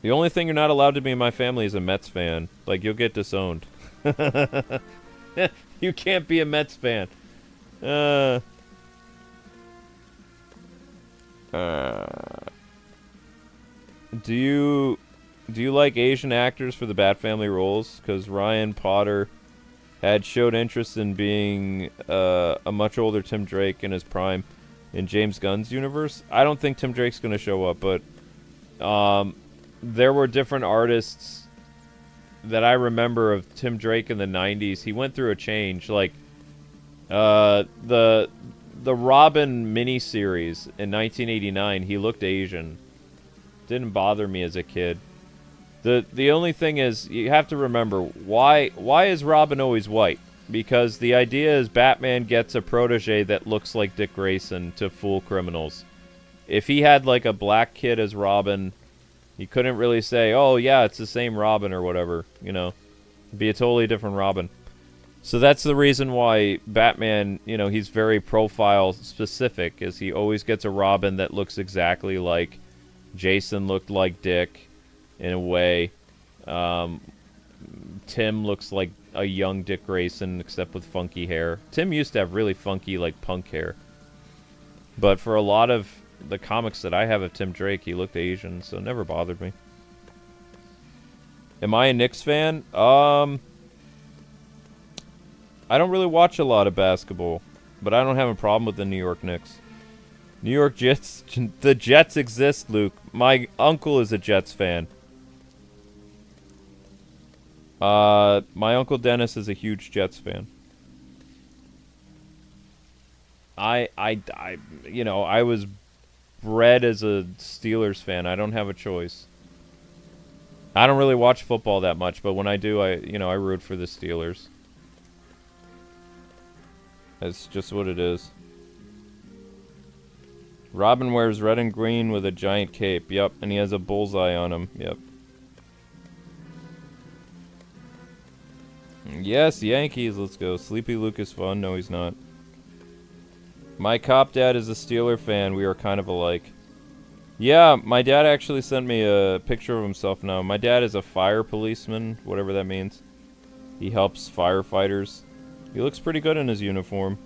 The only thing you're not allowed to be in my family is a Mets fan. Like, you'll get disowned. You can't be a Mets fan. Do you like Asian actors for the Bat Family roles? Because Ryan Potter had showed interest in being a much older Tim Drake in his prime in James Gunn's universe. I don't think Tim Drake's going to show up, but there were different artists that I remember of Tim Drake in the 90s. He went through a change. Like, the Robin miniseries in 1989, he looked Asian. Didn't bother me as a kid. The only thing is, you have to remember, why is Robin always white? Because the idea is Batman gets a protege that looks like Dick Grayson to fool criminals. If he had like a black kid as Robin, you couldn't really say, oh yeah, it's the same Robin or whatever, you know. It'd be a totally different Robin. So that's the reason why Batman, you know, he's very profile specific, is he always gets a Robin that looks exactly like Jason looked like Dick in a way. Tim looks like a young Dick Grayson, except with funky hair. Tim used to have really funky, like, punk hair. But for a lot of the comics that I have of Tim Drake, he looked Asian, so it never bothered me. Am I a Knicks fan? I don't really watch a lot of basketball, but I don't have a problem with the New York Knicks. New York Jets, the Jets exist, Luke. My uncle is a Jets fan. My Uncle Dennis is a huge Jets fan. You know, I was bred as a Steelers fan. I don't have a choice. I don't really watch football that much, but when I do, I root for the Steelers. That's just what it is. Robin wears red and green with a giant cape. Yep, and he has a bullseye on him. Yep. Yes, Yankees, let's go. Sleepy Luke is fun. No, he's not. My cop dad is a Steeler fan. We are kind of alike. Yeah, my dad actually sent me a picture of himself now. My dad is a fire policeman, whatever that means. He helps firefighters. He looks pretty good in his uniform.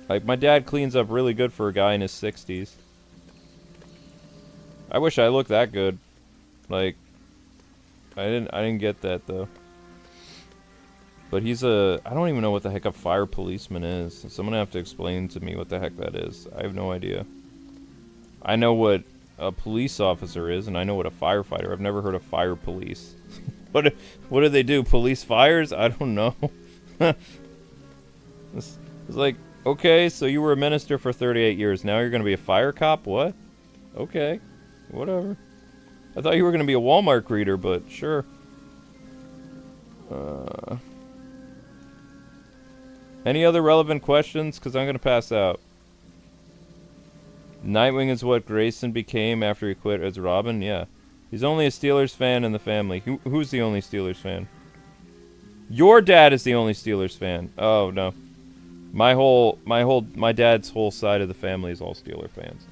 Like, my dad cleans up really good for a guy in his 60s. I wish I looked that good. Like, I didn't get that, though. But he's I don't even know what the heck a fire policeman is. Someone have to explain to me what the heck that is. I have no idea. I know what a police officer is, and I know what a firefighter. I've never heard of fire police. What do they do? Police fires? I don't know. It's like, okay, so you were a minister for 38 years. Now you're going to be a fire cop? What? Okay. Whatever. I thought you were going to be a Walmart greeter, but sure. Any other relevant questions? Because I'm going to pass out. Nightwing is what Grayson became after he quit as Robin? Yeah. He's only a Steelers fan in the family. Who's the only Steelers fan? Your dad is the only Steelers fan. Oh, no. My dad's whole side of the family is all Steeler fans.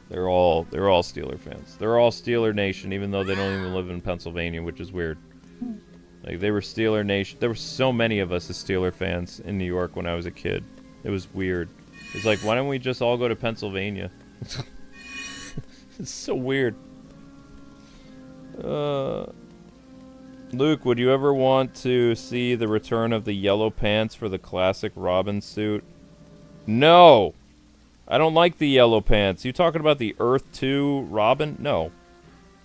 They're all Steeler fans. They're all Steeler Nation, even though they don't even live in Pennsylvania, which is weird. Like, they were Steeler Nation. There were so many of us as Steeler fans in New York when I was a kid. It was weird. It's like, why don't we just all go to Pennsylvania? It's so weird. Luke, would you ever want to see the return of the yellow pants for the classic Robin suit? No! I don't like the yellow pants. You talking about the Earth 2 Robin? No.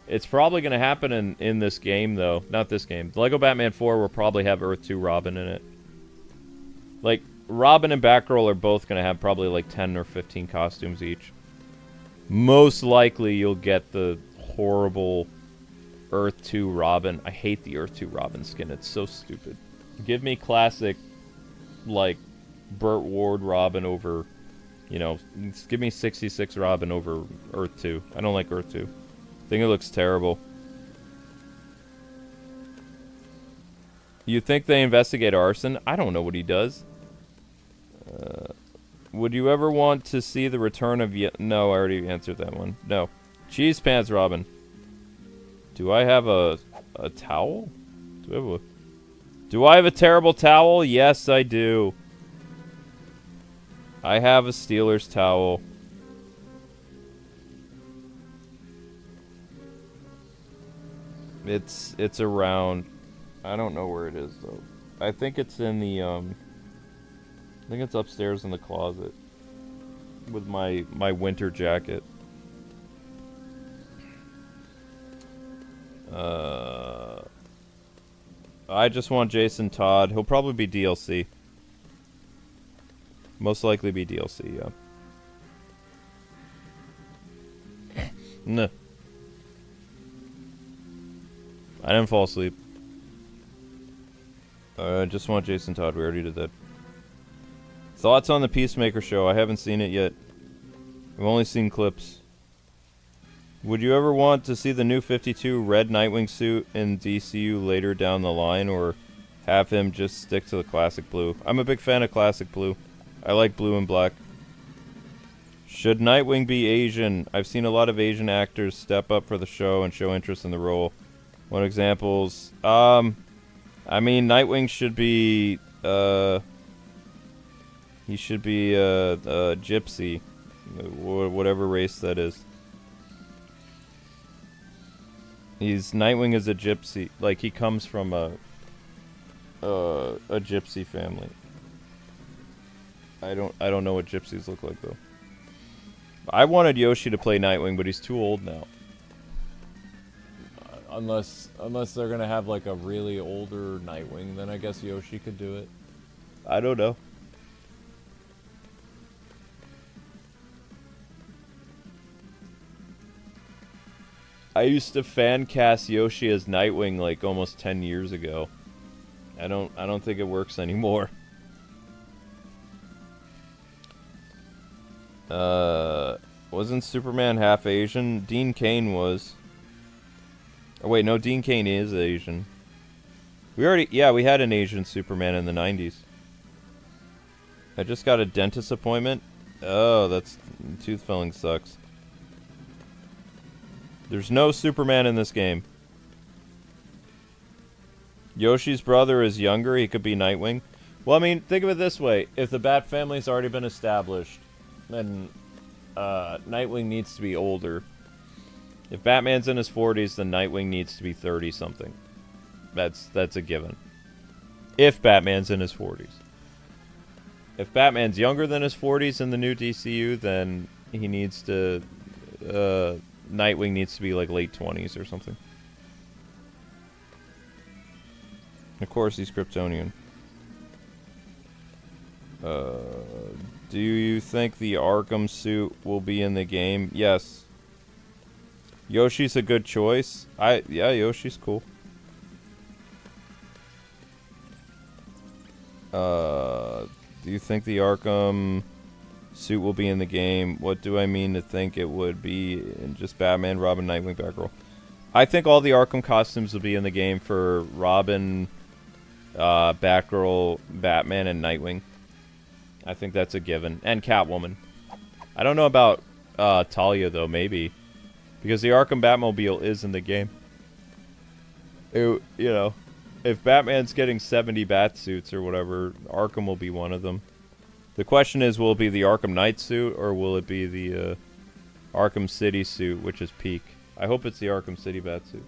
It's probably going to happen in this game, though. Not this game. Lego Batman 4 will probably have Earth 2 Robin in it. Like, Robin and Batgirl are both going to have probably like 10 or 15 costumes each. Most likely you'll get the horrible Earth 2 Robin. I hate the Earth 2 Robin skin. It's so stupid. Give me classic, like, Burt Ward Robin over, you know, give me 66 Robin over Earth 2. I don't like Earth 2. I think it looks terrible. You think they investigate arson? I don't know what he does. Would you ever want to see the return of... No, I already answered that one. No. Cheese Pants Robin. Do I have a towel? Do I have a terrible towel? Yes, I do. I have a Steelers towel. It's around. I don't know where it is though. I think it's in the I think it's upstairs in the closet with my winter jacket. I just want Jason Todd. He'll probably be DLC. Most likely be DLC, yeah. No. I didn't fall asleep. I just want Jason Todd. We already did that. Thoughts on the Peacemaker show? I haven't seen it yet. I've only seen clips. Would you ever want to see the new 52 red Nightwing suit in DCU later down the line, or have him just stick to the classic blue? I'm a big fan of classic blue. I like blue and black. Should Nightwing be Asian? I've seen a lot of Asian actors step up for the show and show interest in the role. One examples. I mean, Nightwing should be, he should be, gypsy. Whatever race that is. Nightwing is a gypsy. Like, he comes from a gypsy family. I don't know what gypsies look like, though. I wanted Yoshi to play Nightwing, but he's too old now. Unless they're gonna have like a really older Nightwing, then I guess Yoshi could do it. I don't know. I used to fan cast Yoshi as Nightwing like almost 10 years ago. I don't think it works anymore. Wasn't Superman half Asian? Dean Cain was. Oh wait, no, Dean Cain is Asian. We had an Asian Superman in the 90s. I just got a dentist appointment. Oh, tooth filling sucks. There's no Superman in this game. Yoshi's brother is younger, he could be Nightwing. Well, I mean, think of it this way. If the Bat family's already been established, then Nightwing needs to be older. If Batman's in his 40s, then Nightwing needs to be 30-something. That's a given. If Batman's in his 40s. If Batman's younger than his 40s in the new DCU, then he needs to... Nightwing needs to be like late 20s or something. Of course, he's Kryptonian. Do you think the Arkham suit will be in the game? Yes. Yoshi's a good choice. Yeah, Yoshi's cool. Do you think the Arkham suit will be in the game? What do I mean to think it would be in just Batman, Robin, Nightwing, Batgirl? I think all the Arkham costumes will be in the game for Robin, Batgirl, Batman, and Nightwing. I think that's a given. And Catwoman. I don't know about Talia, though, maybe. Because the Arkham Batmobile is in the game. You know, if Batman's getting 70 bat suits or whatever, Arkham will be one of them. The question is, will it be the Arkham Knight suit, or will it be the Arkham City suit, which is peak. I hope it's the Arkham City bat suit.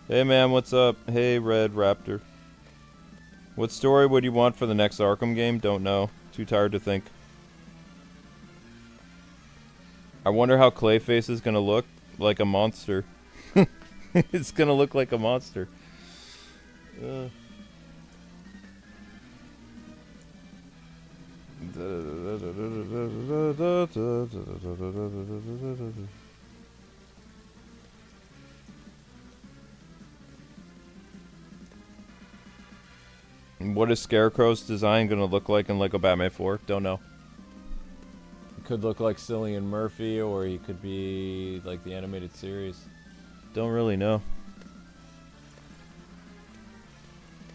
Hey man, what's up? Hey Red Raptor. What story would you want for the next Arkham game? Don't know. Too tired to think. I wonder how Clayface is gonna look. Like a monster. It's gonna look like a monster. What is Scarecrow's design gonna look like in Lego Batman 4? Don't know. It could look like Cillian Murphy, or he could be like the animated series. Don't really know.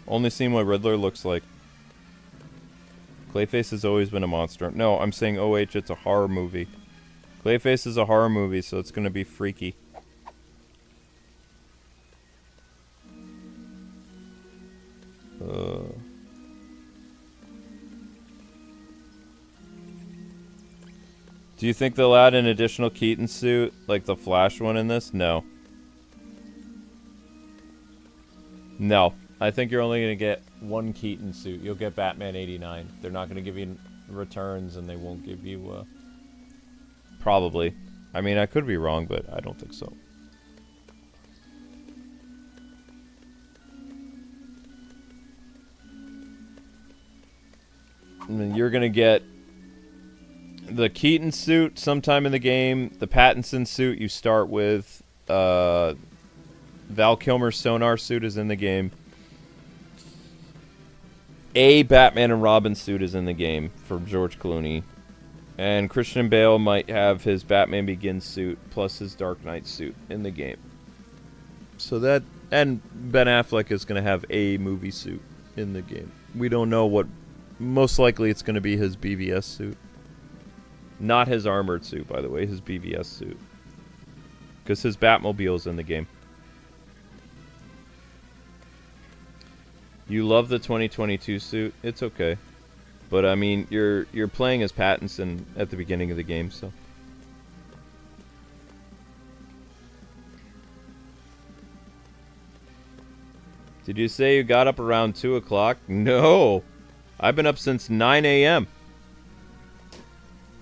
Only seen what Riddler looks like. Clayface has always been a monster. No, I'm saying OH, it's a horror movie. Clayface is a horror movie, so it's gonna be freaky. Do you think they'll add an additional Keaton suit, like the Flash one in this? No. No. I think you're only going to get one Keaton suit. You'll get Batman 89. They're not going to give you returns, and they won't give you, Probably. I mean, I could be wrong, but I don't think so. And then you're going to get the Keaton suit sometime in the game. The Pattinson suit you start with. Val Kilmer's sonar suit is in the game. A Batman and Robin suit is in the game for George Clooney. And Christian Bale might have his Batman Begins suit plus his Dark Knight suit in the game. So that... And Ben Affleck is going to have a movie suit in the game. We don't know what... Most likely it's going to be his BVS suit. Not his armored suit, by the way. His BVS suit. Because his Batmobile's in the game. You love the 2022 suit. It's okay. But, I mean, you're playing as Pattinson at the beginning of the game, so... Did you say you got up around 2 o'clock? No! I've been up since 9 a.m.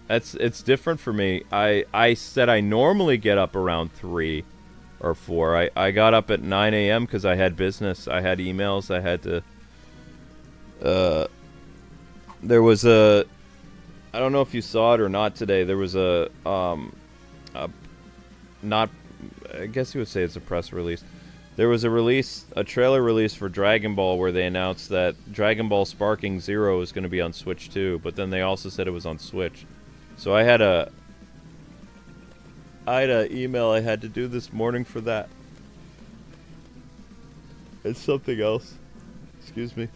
It's different for me. I said I normally get up around 3 or 4. I got up at 9 a.m. because I had business. I had emails. I had to... there was a... I don't know if you saw it or not today. There was a not... I guess you would say it's a press release. There was a trailer release for Dragon Ball where they announced that Dragon Ball Sparking Zero is going to be on Switch too, but then they also said it was on Switch. So I had a email I had to do this morning for that. It's something else. Excuse me.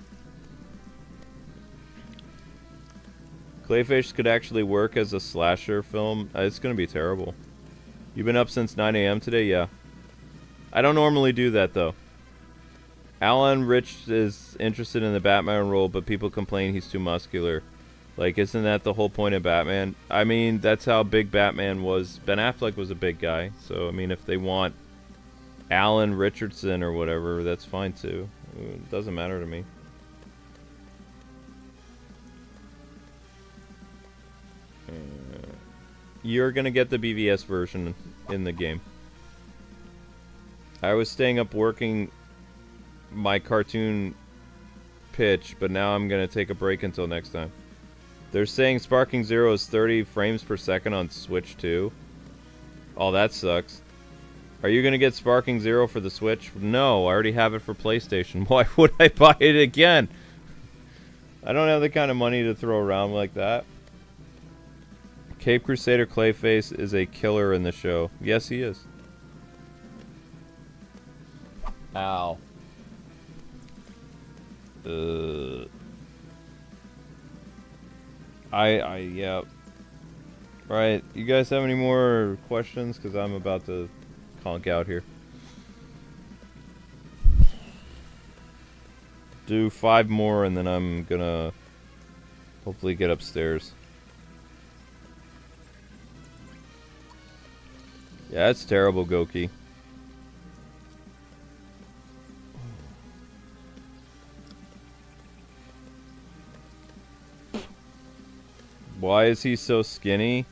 Clayface could actually work as a slasher film. It's going to be terrible. You've been up since 9 a.m. today? Yeah. I don't normally do that, though. Alan Rich is interested in the Batman role, but people complain he's too muscular. Like, isn't that the whole point of Batman? I mean, that's how big Batman was. Ben Affleck was a big guy. So, I mean, if they want Alan Richardson or whatever, that's fine, too. It doesn't matter to me. You're going to get the BVS version in the game. I was staying up working my cartoon pitch, but now I'm going to take a break until next time. They're saying Sparking Zero is 30 frames per second on Switch too. Oh, that sucks. Are you going to get Sparking Zero for the Switch? No, I already have it for PlayStation. Why would I buy it again? I don't have the kind of money to throw around like that. Cape Crusader Clayface is a killer in the show. Yes, he is. Ow. Yeah. Right, you guys have any more questions? Because I'm about to conk out here. Do 5 more and then I'm gonna Hopefully get upstairs. Yeah, it's terrible, Goki. Why is he so skinny?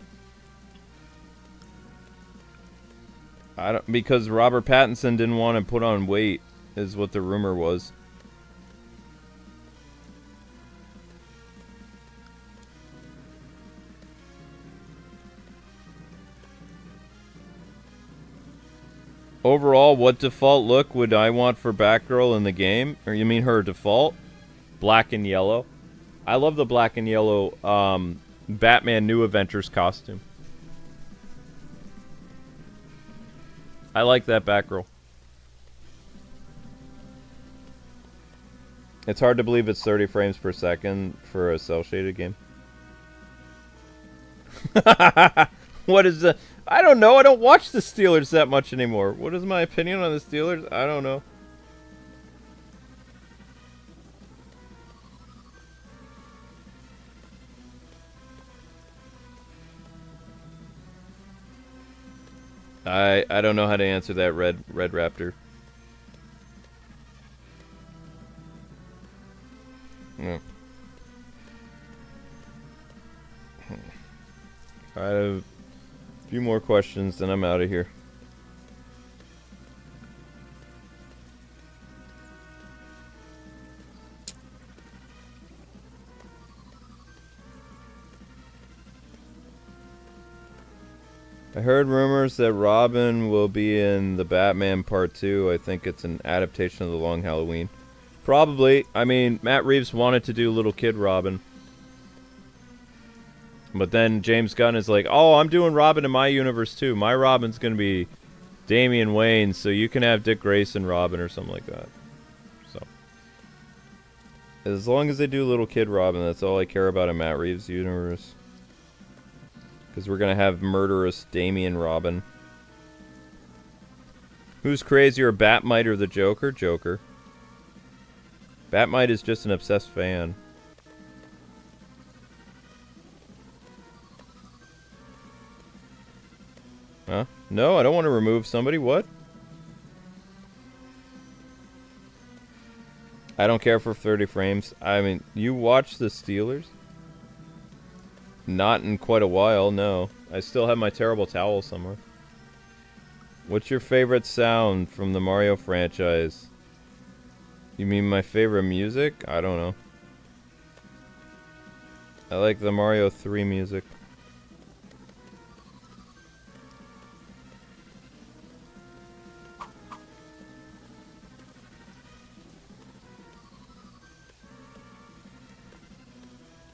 Because Robert Pattinson didn't want to put on weight, is what the rumor was. Overall, what default look would I want for Batgirl in the game? Or you mean her default? Black and yellow. I love the black and yellow Batman New Adventures costume. I like that Batgirl. It's hard to believe it's 30 frames per second for a cel-shaded game. What is the... I don't know. I don't watch the Steelers that much anymore. What is my opinion on the Steelers? I don't know. I don't know how to answer that, Red Raptor. Yeah. I have a few more questions, then I'm out of here. I heard rumors that Robin will be in the Batman Part 2. I think it's an adaptation of The Long Halloween. Probably. I mean, Matt Reeves wanted to do Little Kid Robin. But then James Gunn is like, oh, I'm doing Robin in my universe too. My Robin's going to be Damian Wayne, so you can have Dick Grayson Robin or something like that. So, as long as they do Little Kid Robin, that's all I care about in Matt Reeves' universe. Because we're going to have murderous Damian Robin. Who's crazier, Batmite or the Joker? Joker. Batmite is just an obsessed fan. Huh? No, I don't want to remove somebody. What? I don't care for 30 frames. I mean, you watch the Steelers? Not in quite a while, no. I still have my terrible towel somewhere. What's your favorite sound from the Mario franchise? You mean my favorite music? I don't know. I like the Mario 3 music.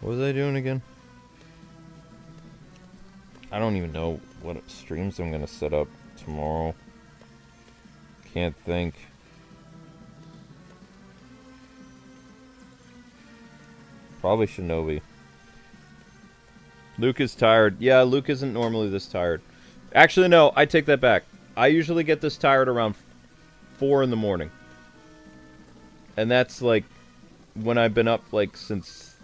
What was I doing again? I don't even know what streams I'm gonna set up tomorrow. Can't think. Probably Shinobi. Luke is tired. Yeah, Luke isn't normally this tired. Actually, no, I take that back. I usually get this tired around 4 in the morning. And that's like when I've been up like since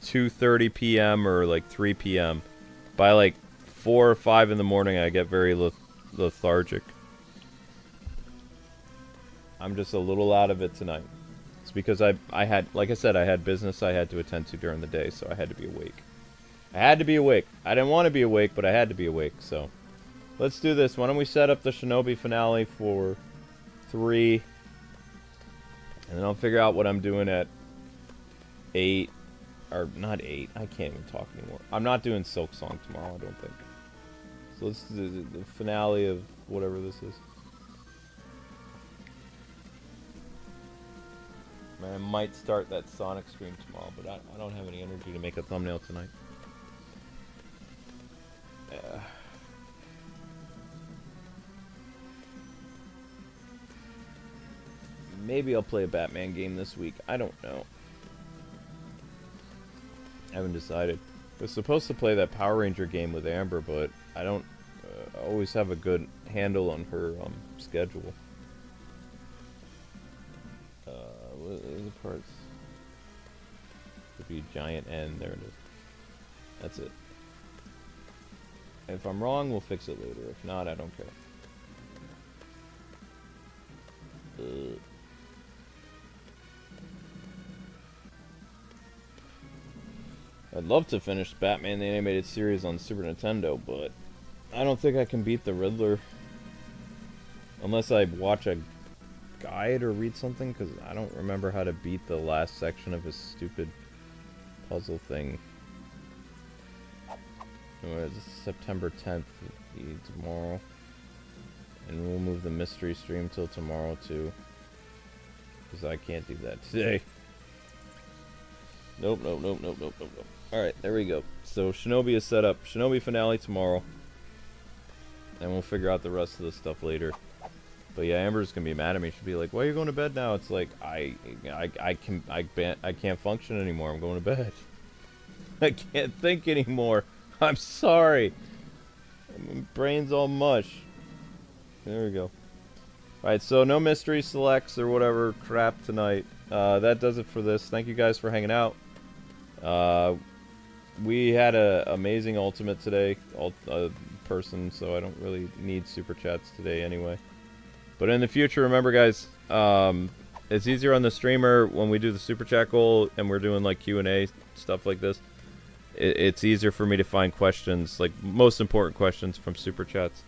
2:30 p.m. or like 3 p.m. By like 4 or 5 in the morning, I get very lethargic. I'm just a little out of it tonight. It's because I had, like I said, I had business I had to attend to during the day, so I had to be awake. I had to be awake. I didn't want to be awake, but I had to be awake, so. Let's do this. Why don't we set up the Shinobi finale for 3, and then I'll figure out what I'm doing at 8. Or not 8. I can't even talk anymore. I'm not doing Silk Song tomorrow, I don't think. So let's do the finale of whatever this is. Man, I might start that Sonic stream tomorrow, but I don't have any energy to make a thumbnail tonight. Maybe I'll play a Batman game this week. I don't know. I haven't decided. I was supposed to play that Power Ranger game with Amber, but I don't always have a good handle on her schedule. What are the parts? The be giant N. There it is. That's it. If I'm wrong, we'll fix it later. If not, I don't care. I'd love to finish Batman the Animated Series on Super Nintendo, but I don't think I can beat the Riddler unless I watch a guide or read something, because I don't remember how to beat the last section of his stupid puzzle thing. Anyway, this is September 10th, tomorrow. And we'll move the mystery stream till tomorrow too, because I can't do that today. Nope. Alright, there we go. So Shinobi is set up. Shinobi finale tomorrow. And we'll figure out the rest of the stuff later. But yeah, Amber's gonna be mad at me. She'll be like, "Why are you going to bed now?" It's like, I can't function anymore. I'm going to bed. I can't think anymore. I'm sorry. My brain's all mush. There we go. Alright, so no mystery selects or whatever crap tonight. That does it for this. Thank you guys for hanging out. We had an amazing ultimate today, person, so I don't really need super chats today anyway. But in the future, remember guys, it's easier on the streamer when we do the super chat goal and we're doing like Q&A, stuff like this. It's easier for me to find questions, like most important questions from super chats.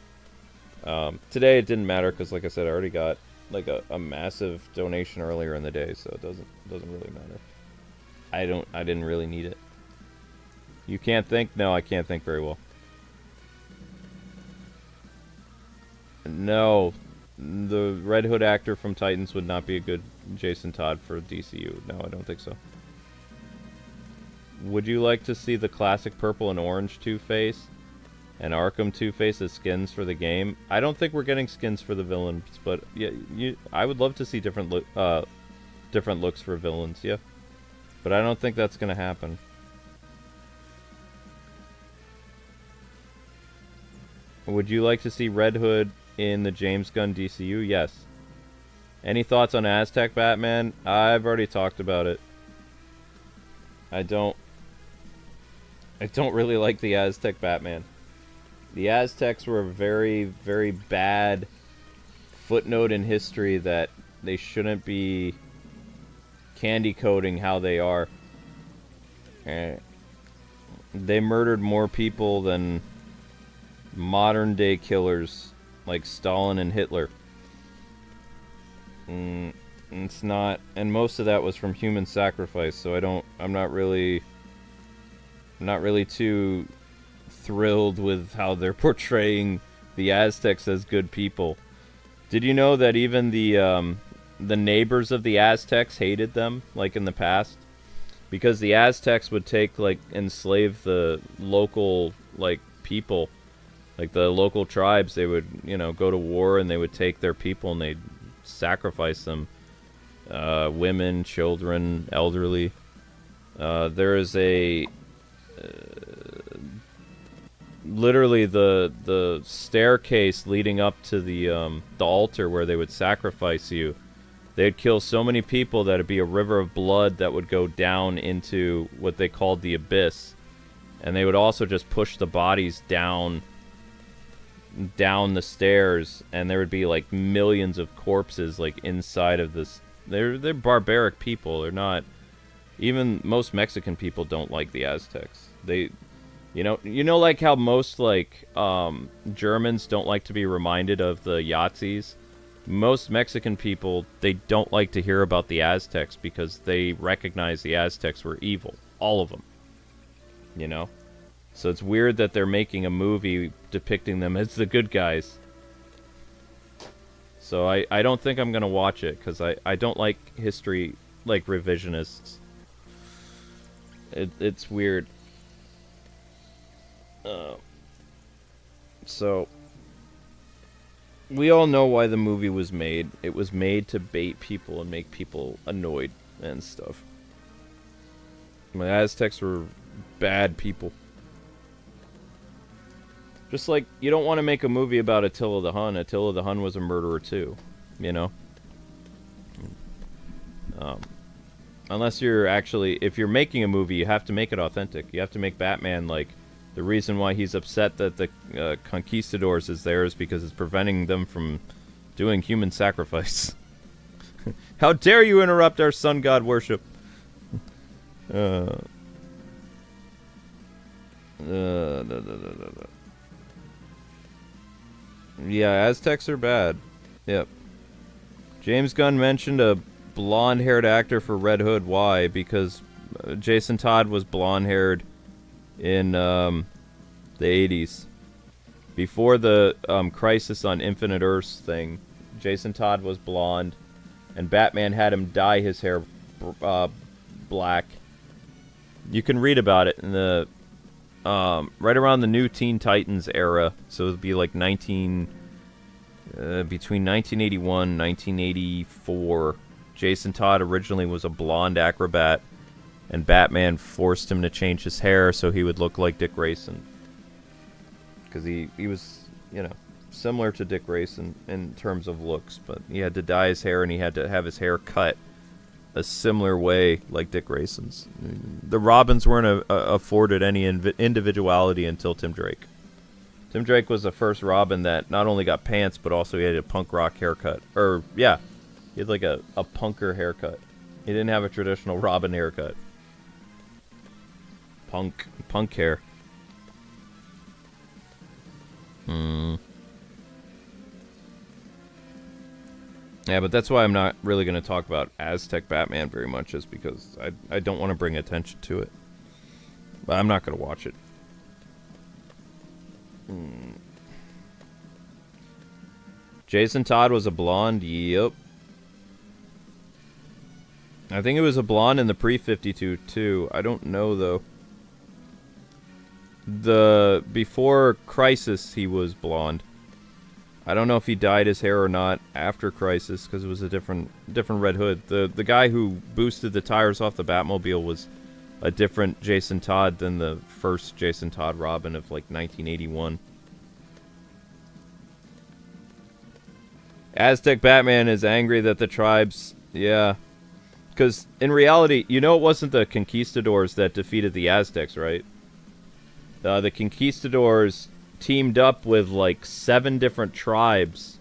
Today it didn't matter because, like I said, I already got like a massive donation earlier in the day, so it doesn't really matter. I didn't really need it. You can't think? No, I can't think very well. No, the Red Hood actor from Titans would not be a good Jason Todd for DCU. No, I don't think so. Would you like to see the classic purple and orange Two-Face and Arkham Two-Face as skins for the game? I don't think we're getting skins for the villains, but yeah, I would love to see different looks for villains, yeah. But I don't think that's gonna happen. Would you like to see Red Hood in the James Gunn DCU? Yes. Any thoughts on Aztec Batman? I've already talked about it. I don't really like the Aztec Batman. The Aztecs were a very, very bad footnote in history that they shouldn't be candy coating how they are. They murdered more people than modern day killers like Stalin and Hitler. It's not, and most of that was from human sacrifice, so I'm not really too thrilled with how they're portraying the Aztecs as good people. Did you know that even the neighbors of the Aztecs hated them, like in the past? Because the Aztecs would take, like, enslave the local, like, people. Like, the local tribes, they would, go to war and they would take their people and they'd sacrifice them. Women, children, elderly. There is a... literally the staircase leading up to the altar where they would sacrifice you. They'd kill so many people that it'd be a river of blood that would go down into what they called the abyss. And they would also just push the bodies down the stairs, and there would be like millions of corpses like inside of this. They're barbaric people. They're not, even most Mexican people don't like the Aztecs. They, like how most like Germans don't like to be reminded of the Yahtzees. Most Mexican people, they don't like to hear about the Aztecs because they recognize the Aztecs were evil. All of them. So it's weird that they're making a movie depicting them as the good guys. So I don't think I'm going to watch it because I don't like history, like revisionists. It's weird. So... we all know why the movie was made. It was made to bait people and make people annoyed and stuff. The Aztecs were bad people. Just like, you don't want to make a movie about Attila the Hun. Attila the Hun was a murderer too, Unless you're actually, if you're making a movie, you have to make it authentic. You have to make Batman like, the reason why he's upset that the conquistadors is there is because it's preventing them from doing human sacrifice. How dare you interrupt our sun god worship? Yeah, Aztecs are bad. Yep. James Gunn mentioned a blonde-haired actor for Red Hood. Why? Because Jason Todd was blonde-haired in the 80s. Before the Crisis on Infinite Earths thing, Jason Todd was blonde, and Batman had him dye his hair black. You can read about it in the right around the new Teen Titans era, so it would be like between 1981 and 1984. Jason Todd originally was a blonde acrobat, and Batman forced him to change his hair so he would look like Dick Grayson. Because he was, you know, similar to Dick Grayson in terms of looks, but he had to dye his hair and he had to have his hair cut a similar way like Dick Grayson's. The Robins weren't afforded any individuality until Tim Drake. Tim Drake was the first Robin that not only got pants, but also he had a punk rock haircut. Or, yeah, he had like a punker haircut. He didn't have a traditional Robin haircut. Punk hair. Yeah, but that's why I'm not really going to talk about Aztec Batman very much, is because I don't want to bring attention to it. But I'm not going to watch it. Jason Todd was a blonde? Yep. I think it was a blonde in the pre-52 too. I don't know though. Before Crisis he was blonde. I don't know if he dyed his hair or not after Crisis, because it was a different Red Hood. The guy who boosted the tires off the Batmobile was a different Jason Todd than the first Jason Todd Robin of like 1981. Aztec Batman is angry that the tribes... Yeah. Because in reality, you know, it wasn't the conquistadors that defeated the Aztecs, right? The conquistadors teamed up with like 7 different tribes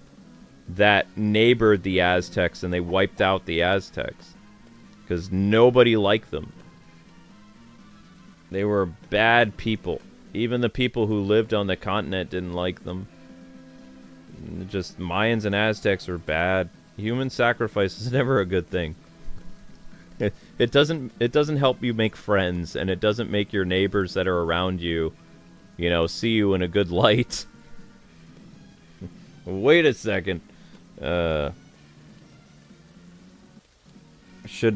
that neighbored the Aztecs, and they wiped out the Aztecs. Because nobody liked them. They were bad people. Even the people who lived on the continent didn't like them. Just Mayans and Aztecs were bad. Human sacrifice is never a good thing. It doesn't help you make friends, and it doesn't make your neighbors that are around you, you know, see you in a good light. Wait a second. Should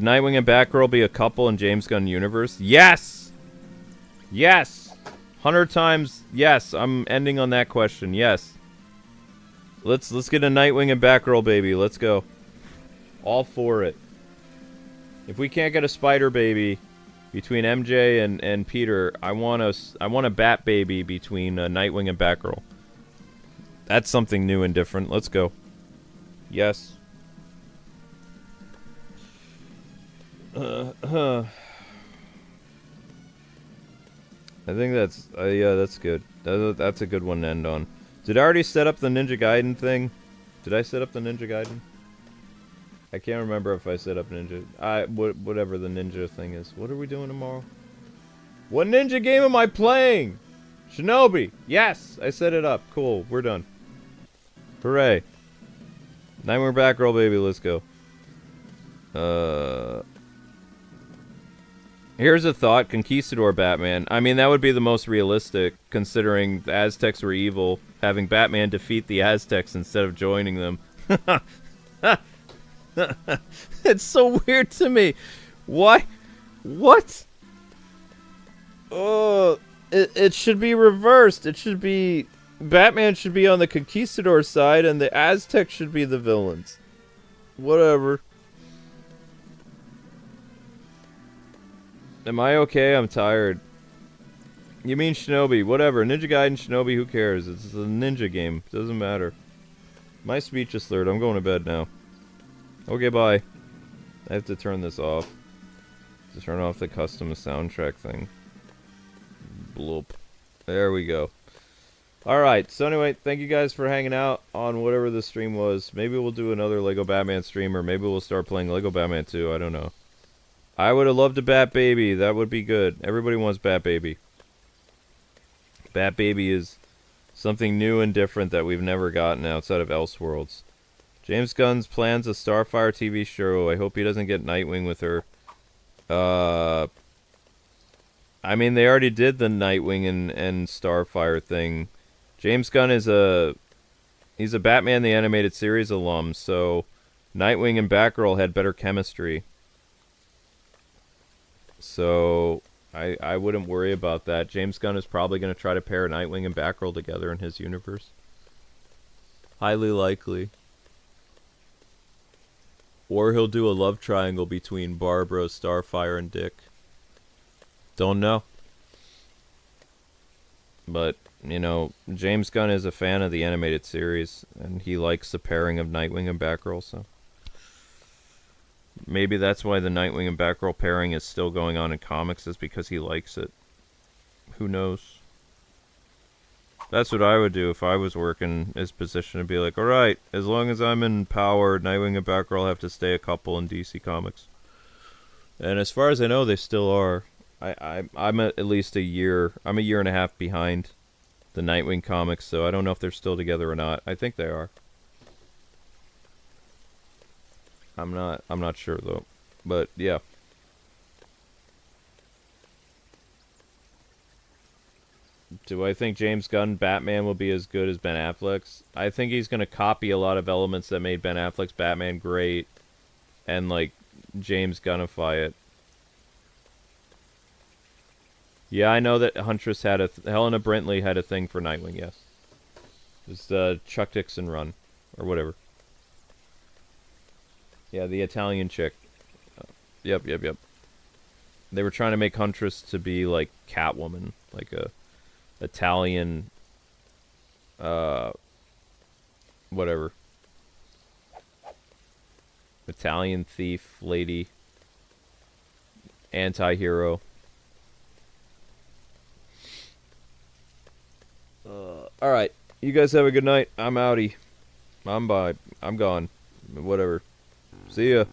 Nightwing and Batgirl be a couple in James Gunn universe? Yes! Yes! 100 times yes. I'm ending on that question. Yes. Let's get a Nightwing and Batgirl baby. Let's go. All for it. If we can't get a Spider baby between MJ and Peter, I want a Bat baby between Nightwing and Batgirl. That's something new and different. Let's go. Yes. I think that's yeah, that's good. That's a good one to end on. Did I already set up the Ninja Gaiden thing? Did I set up the Ninja Gaiden? I can't remember if I set up Ninja. Whatever the Ninja thing is. What are we doing tomorrow? What Ninja game am I playing? Shinobi. Yes, I set it up. Cool. We're done. Hooray. Nightmare Batgirl baby. Let's go. Here's a thought. Conquistador Batman. I mean, that would be the most realistic, considering the Aztecs were evil. Having Batman defeat the Aztecs instead of joining them. It's so weird to me. Why? What? Oh, it should be reversed. It should be... Batman should be on the Conquistador side, and the Aztecs should be the villains. Whatever. Am I okay? I'm tired. You mean Shinobi. Whatever. Ninja Gaiden, Shinobi, who cares? It's a ninja game. Doesn't matter. My speech is slurred. I'm going to bed now. Okay, bye. I have to turn this off. To turn off the custom soundtrack thing. Bloop. There we go. Alright, so anyway, thank you guys for hanging out on whatever the stream was. Maybe we'll do another Lego Batman stream, or maybe we'll start playing Lego Batman 2, I don't know. I would have loved a Bat Baby, that would be good. Everybody wants Bat Baby. Bat Baby is something new and different that we've never gotten outside of Elseworlds. James Gunn's plans a Starfire TV show. I hope he doesn't get Nightwing with her. I mean, they already did the Nightwing and Starfire thing. James Gunn is he's a Batman the Animated Series alum, so Nightwing and Batgirl had better chemistry. So I wouldn't worry about that. James Gunn is probably going to try to pair Nightwing and Batgirl together in his universe. Highly likely. Or he'll do a love triangle between Barbara, Starfire, and Dick. Don't know. But, you know, James Gunn is a fan of the animated series, and he likes the pairing of Nightwing and Batgirl, so... Maybe that's why the Nightwing and Batgirl pairing is still going on in comics, is because he likes it. Who knows? That's what I would do if I was working his position, to be like, alright, as long as I'm in power, Nightwing and Batgirl have to stay a couple in DC Comics. And as far as I know, they still are. I'm at least a year and a half behind the Nightwing comics, so I don't know if they're still together or not. I think they are. I'm not sure though. But yeah. Do I think James Gunn Batman will be as good as Ben Affleck's? I think he's going to copy a lot of elements that made Ben Affleck's Batman great and like James Gunnify it. Yeah, I know that Huntress had Helena Brentley had a thing for Nightwing, yes. It's the Chuck Dixon run, or whatever. Yeah, the Italian chick. Yep. They were trying to make Huntress to be like Catwoman, like a Italian, whatever. Italian thief lady. Anti-hero. Alright. You guys have a good night. I'm outie. I'm gone. Whatever. See ya.